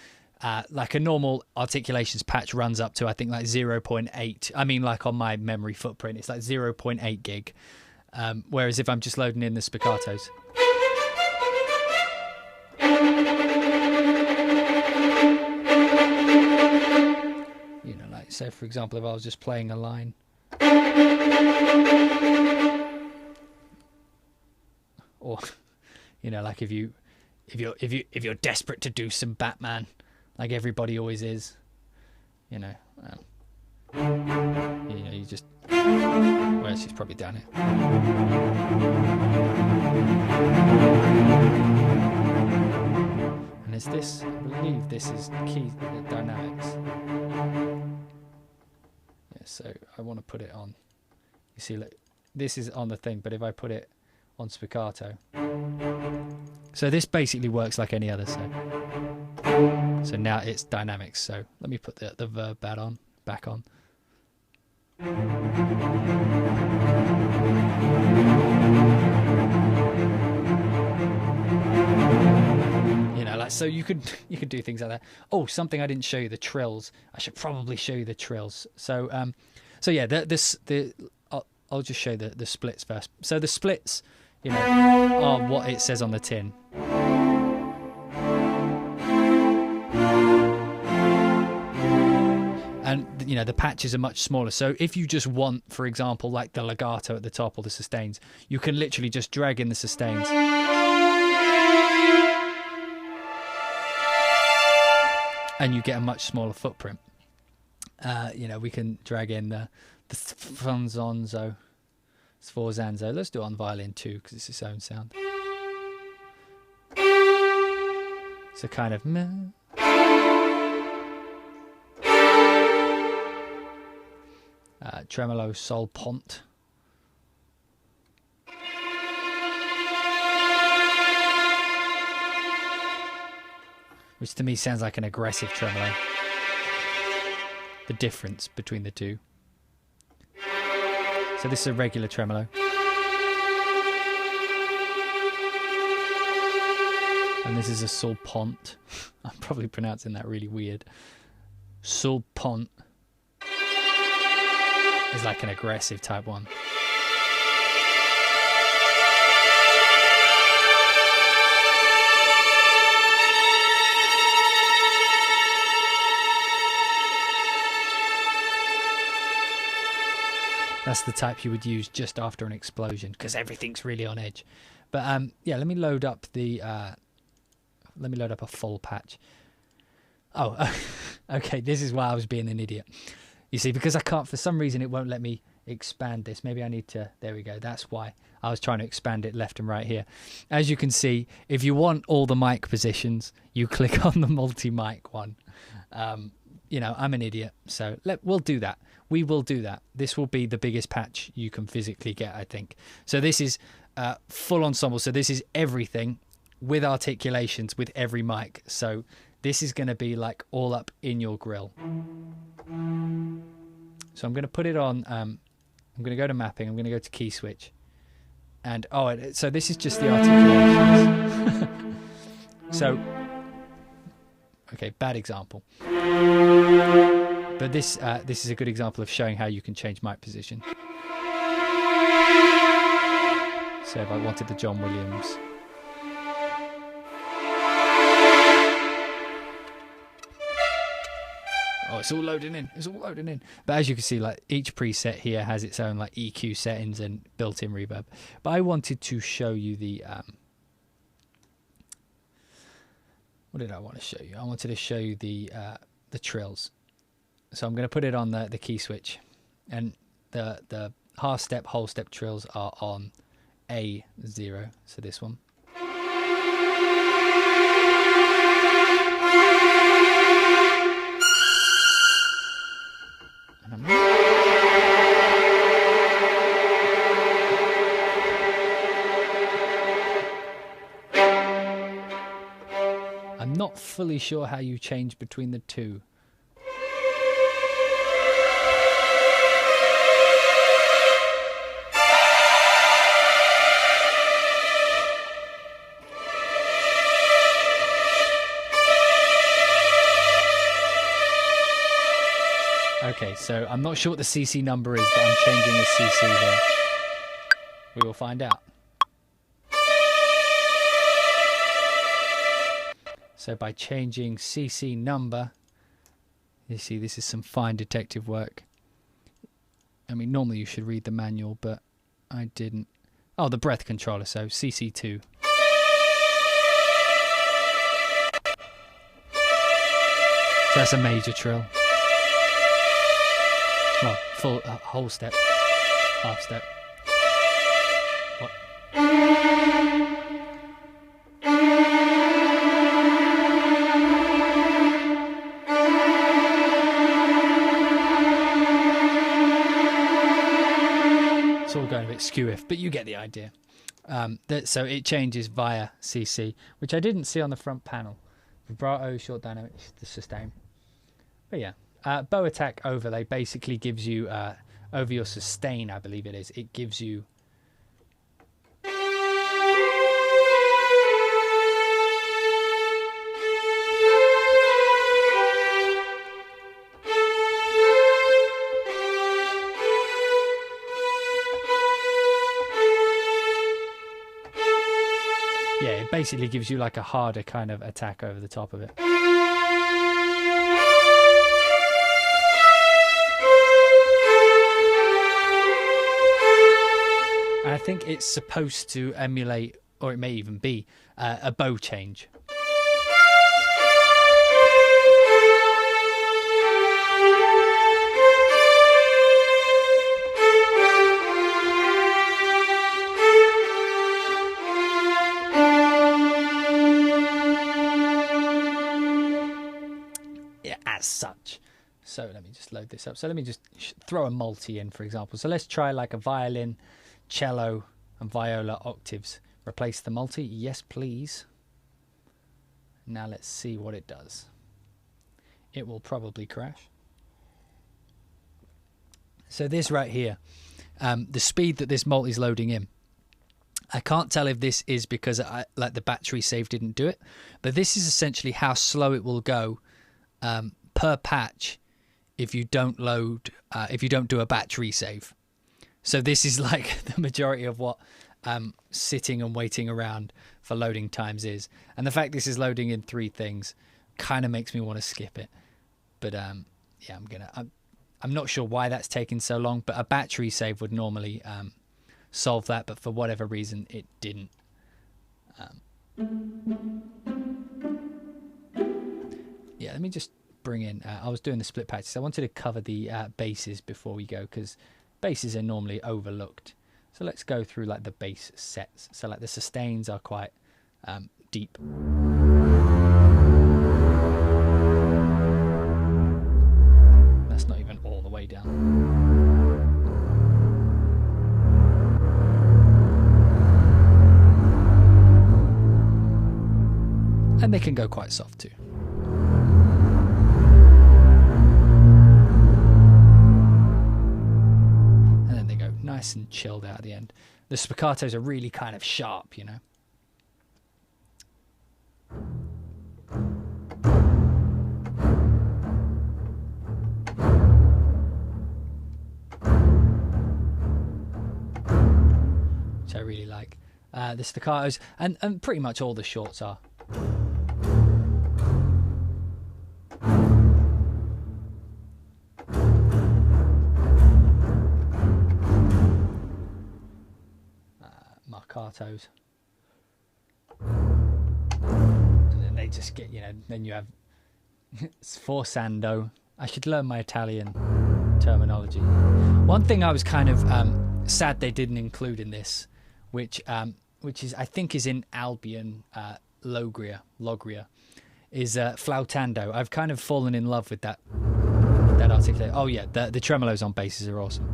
like a normal articulations patch runs up to, I think, like 0.8. I mean, like on my memory footprint, it's like 0.8 gig. Whereas if I'm just loading in the spiccatos. You know, like, say, for example, if I was just playing a line. Or, you know, like if you're desperate to do some Batman, like everybody always is, you know, you just, well, she's probably down here. And is this, I believe this is key dynamics. Yeah, so I want to put it on. You see, look, this is on the thing, but if I put it on spiccato. So this basically works like any other set. So now it's dynamics. So let me put the verb back on. You know, So you could do things like that. Oh, something I didn't show you, the trills. I should probably show you the trills. So yeah, I'll just show the splits first. So the splits, you know, are what it says on the tin. And, you know, the patches are much smaller. So if you just want, for example, like the legato at the top or the sustains, you can literally just drag in the sustains. And you get a much smaller footprint. You know, we can drag in the sforzanzo. Let's do it on violin too, because it's its own sound. So kind of meh. Tremolo sol pont. Which to me sounds like an aggressive tremolo. The difference between the two. So this is a regular tremolo. And this is a sol pont. I'm probably pronouncing that really weird. Sol pont is like an aggressive type one. That's the type you would use just after an explosion, because everything's really on edge. But yeah, let me load up a full patch. Oh, okay, this is why I was being an idiot. You see, because I can't, for some reason, it won't let me expand this. Maybe I need to, there we go. That's why I was trying to expand it left and right here. As you can see, if you want all the mic positions, you click on the multi-mic one. You know, I'm an idiot, so we'll do that. We will do that. This will be the biggest patch you can physically get, I think. So this is full ensemble. So this is everything with articulations with every mic. So this is going to be like all up in your grill. So I'm going to put it on. I'm going to go to mapping. I'm going to go to key switch. And so this is just the articulations. So, okay, bad example. But this is a good example of showing how you can change mic position. So if I wanted the John Williams. Oh, it's all loading in. It's all loading in. But as you can see, like each preset here has its own like EQ settings and built-in reverb. But I wanted to show you the what did I want to show you? I wanted to show you the trills. So I'm going to put it on the key switch, and the half step, whole step trills are on A0. So this one. I'm not fully sure how you change between the two. Okay, so I'm not sure what the CC number is, but I'm changing the CC here. We will find out. So by changing CC number, you see this is some fine detective work. I mean, normally you should read the manual, but I didn't. Oh, the breath controller, so CC2. So that's a major trill. Well, full, whole step, half step. What? It's all going a bit skew-if, but you get the idea. So it changes via CC, which I didn't see on the front panel. Vibrato, short dynamics, the sustain. But yeah. Bow attack overlay basically gives you over your sustain, I believe it is. It gives you basically gives you like a harder kind of attack over the top of it. And I think it's supposed to emulate, or it may even be, a bow change. Yeah, as such. So let me just load this up. So let me just throw a multi in, for example. So let's try like a violin, cello, and viola octaves. Replace the multi. Yes, please. Now let's see what it does. It will probably crash. So this right here, the speed that this multi is loading in, I can't tell if this is because like the battery save didn't do it, but this is essentially how slow it will go per patch if you don't load, if you don't do a battery save. So this is like the majority of what sitting and waiting around for loading times is. And the fact this is loading in 3 things kind of makes me want to skip it. But yeah, I'm not sure why that's taking so long, but a battery save would normally solve that, but for whatever reason it didn't. Yeah, let me just bring in, I was doing the split patches. I wanted to cover the basses before we go, because basses are normally overlooked. So let's go through like the bass sets. So like the sustains are quite deep. That's not even all the way down. And they can go quite soft too. And then they go nice and chilled out at the end. The spiccatos are really kind of sharp, you know. Which I really like. The staccatos, and pretty much all the shorts are. Marcatos. And then they just get, you know, then you have sforzando. I should learn my Italian terminology. One thing I was kind of sad they didn't include in this, which is I think is in Albion Logria, is flautando. I've kind of fallen in love with that articulate. Oh yeah, the tremolos on basses are awesome.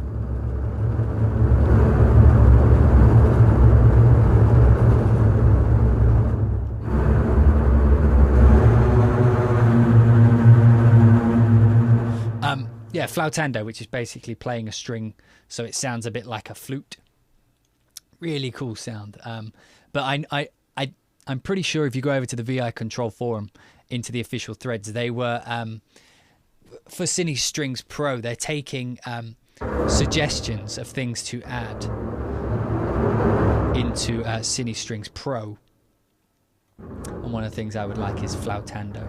Yeah, flautando, which is basically playing a string, so it sounds a bit like a flute. Really cool sound. But I'm pretty sure if you go over to the VI Control forum into the official threads, they were for CineStrings Pro. They're taking suggestions of things to add into CineStrings Pro, and one of the things I would like is flautando.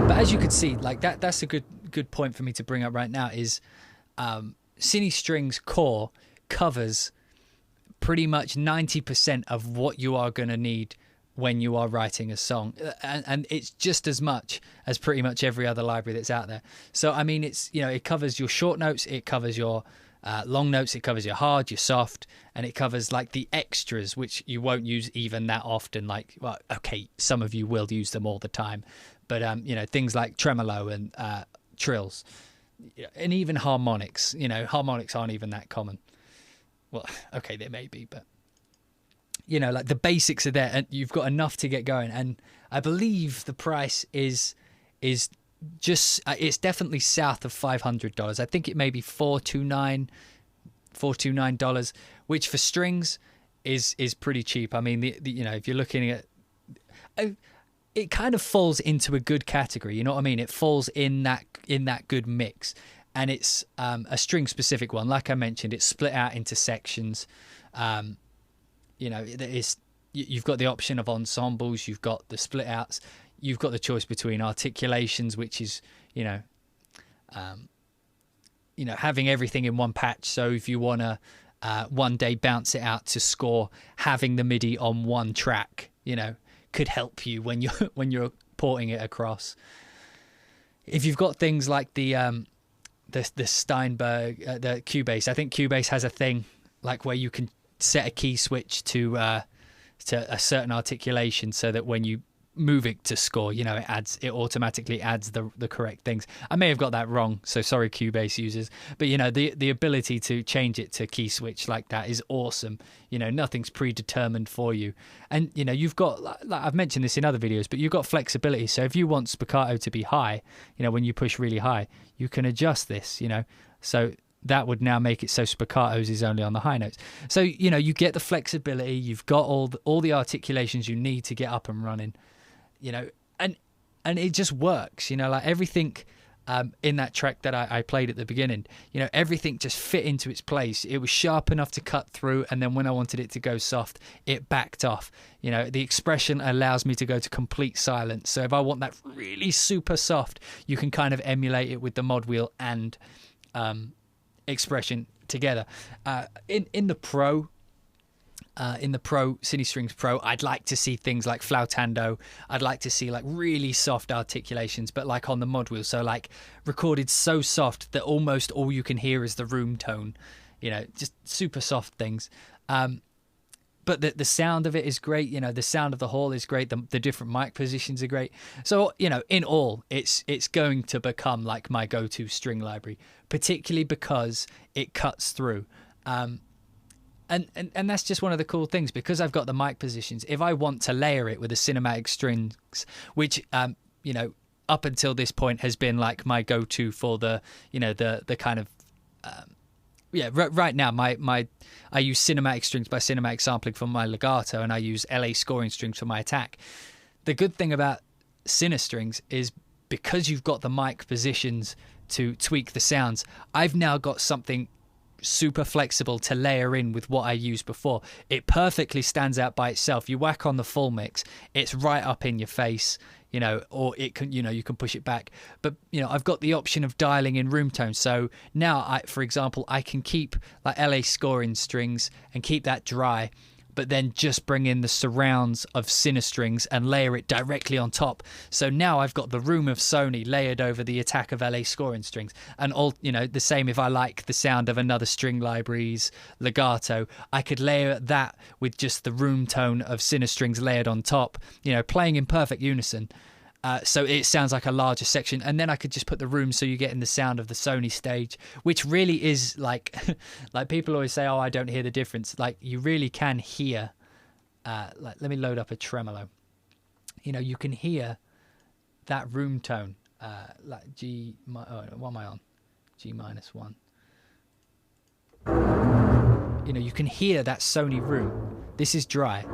But as you can see, like that's a good point for me to bring up right now is CineStrings Core covers pretty much 90% of what you are going to need when you are writing a song, and it's just as much as pretty much every other library that's out there. So I mean, it's, you know, it covers your short notes, it covers your long notes, it covers your hard, your soft, and it covers like the extras, which you won't use even that often. Like, well, okay, some of you will use them all the time, but you know, things like tremolo and trills, and even harmonics. You know, harmonics aren't even that common. Well, okay, they may be, but you know, like the basics are there, and you've got enough to get going. And I believe the price is just it's definitely south of $500. I think it may be $429, which for strings is pretty cheap. I mean, the you know, if you're looking at it kind of falls into a good category, you know what I mean? It falls in that good mix, and it's a string specific one. Like I mentioned, it's split out into sections. You know, you've got the option of ensembles, you've got the split outs, you've got the choice between articulations, which is, having everything in one patch. So if you want to one day bounce it out to score, having the MIDI on one track, could help you when you're porting it across. If you've got things like the Steinberg, the Cubase, I think Cubase has a thing like where you can set a key switch to a certain articulation, so that when you move it to score, it automatically adds the correct things. I may have got that wrong, so sorry Cubase users, but the ability to change it to key switch like that is awesome. Nothing's predetermined for you, and you've got, like I've mentioned this in other videos, but you've got flexibility. So if you want spiccato to be high, when you push really high, you can adjust this, so that would now make it so spiccatos is only on the high notes. So you get the flexibility, you've got all the articulations you need to get up and running, and it just works, like everything in that track that I played at the beginning, everything just fit into its place. It was sharp enough to cut through, and then when I wanted it to go soft, it backed off. The expression allows me to go to complete silence. So if I want that really super soft, you can kind of emulate it with the mod wheel and expression together. In the Pro, CineStrings Pro, I'd like to see things like flautando. I'd like to see like really soft articulations, but like on the mod wheel, so like recorded so soft that almost all you can hear is the room tone, just super soft things. But the sound of it is great. The sound of the hall is great. The different mic positions are great. So in all, it's going to become like my go-to string library, particularly because it cuts through. And that's just one of the cool things, because I've got the mic positions. If I want to layer it with a cinematic strings, which up until this point has been like my go-to for the kind of right now I use cinematic strings by Cinematic Sampling for my legato, and I use LA scoring strings for my attack. The good thing about CineStrings is, because you've got the mic positions to tweak the sounds, I've now got something super flexible to layer in with what I used before. It perfectly stands out by itself. You whack on the full mix, it's right up in your face, or it can, you can push it back. But I've got the option of dialing in room tone. So now for example, I can keep like LA scoring strings and keep that dry, but then just bring in the surrounds of CineStrings and layer it directly on top. So now I've got the room of Sony layered over the attack of LA scoring strings. And all, the same if I like the sound of another string library's legato, I could layer that with just the room tone of CineStrings layered on top, playing in perfect unison. So it sounds like a larger section, and then I could just put the room so you get in the sound of the Sony stage, which really is like like people always say, oh, I don't hear the difference. Like, you really can hear. Like, let me load up a tremolo. You can hear that room tone, like G. What am I on? G -1. You can hear that Sony room. This is dry.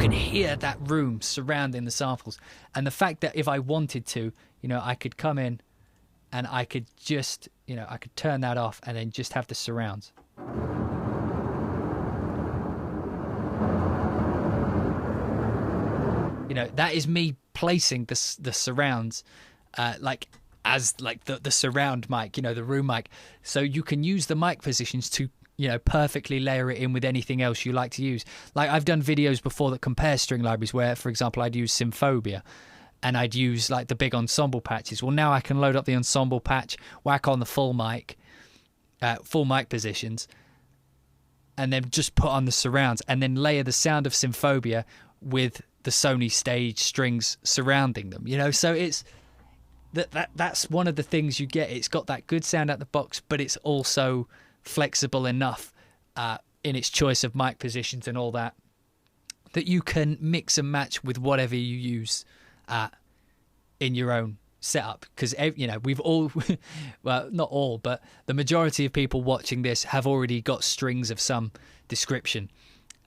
Hear that room surrounding the samples, and the fact that if I wanted to, I could come in and I could just, I could turn that off and then just have the surrounds. That is me placing the surrounds like as like the surround mic, the room mic. So you can use the mic positions to perfectly layer it in with anything else you like to use. Like, I've done videos before that compare string libraries where, for example, I'd use Symphobia and I'd use like the big ensemble patches. Well, now I can load up the ensemble patch, whack on the full mic positions, and then just put on the surrounds, and then layer the sound of Symphobia with the Sony stage strings surrounding them. So it's that's one of the things you get. It's got that good sound out the box, but it's also flexible enough in its choice of mic positions and all that you can mix and match with whatever you use in your own setup. Because we've all well, not all, but the majority of people watching this have already got strings of some description,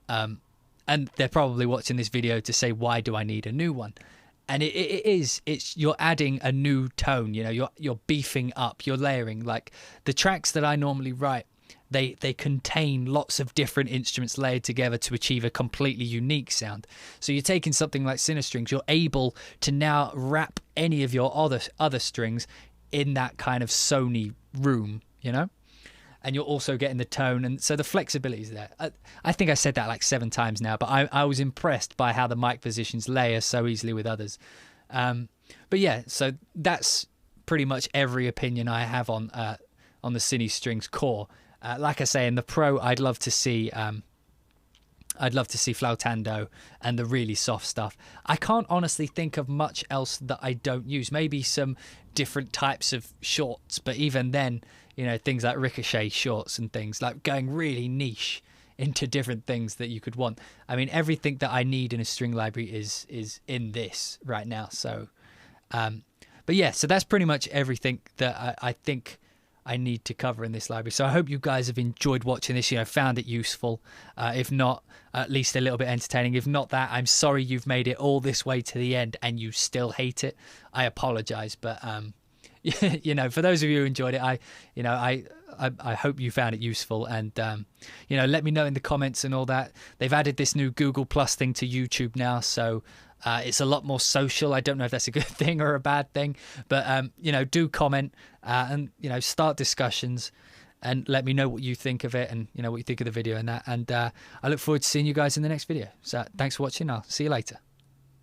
and they're probably watching this video to say, why do I need a new one? And it's you're adding a new tone, you know, you're beefing up, you're layering. Like the tracks that I normally write, they contain lots of different instruments layered together to achieve a completely unique sound. So you're taking something like CineStrings, you're able to now wrap any of your other strings in that kind of Sony room, you know, and you're also getting the tone, and so the flexibility is there. I think I said that like 7 times now, but I was impressed by how the mic positions layer so easily with others. But yeah, so that's pretty much every opinion I have on the CineStrings Core. Like I say, in the Pro, I'd love to see flautando and the really soft stuff. I can't honestly think of much else that I don't use. Maybe some different types of shorts, but even then, you know, things like ricochet shorts and things, like going really niche into different things that you could want. I mean, everything that I need in a string library is in this right now. So, but yeah, so that's pretty much everything that I think I need to cover in this library. So I hope you guys have enjoyed watching this, you know, found it useful. If not, at least a little bit entertaining. If not that, I'm sorry you've made it all this way to the end and you still hate it. I apologize, but you know, for those of you who enjoyed it, I hope you found it useful, and you know, let me know in the comments and all that. They've added this new Google Plus thing to YouTube now, so it's a lot more social. I don't know if that's a good thing or a bad thing, but you know, do comment and, you know, start discussions and let me know what you think of it, and, you know, what you think of the video and that. And I look forward to seeing you guys in the next video. So thanks for watching. I'll see you later.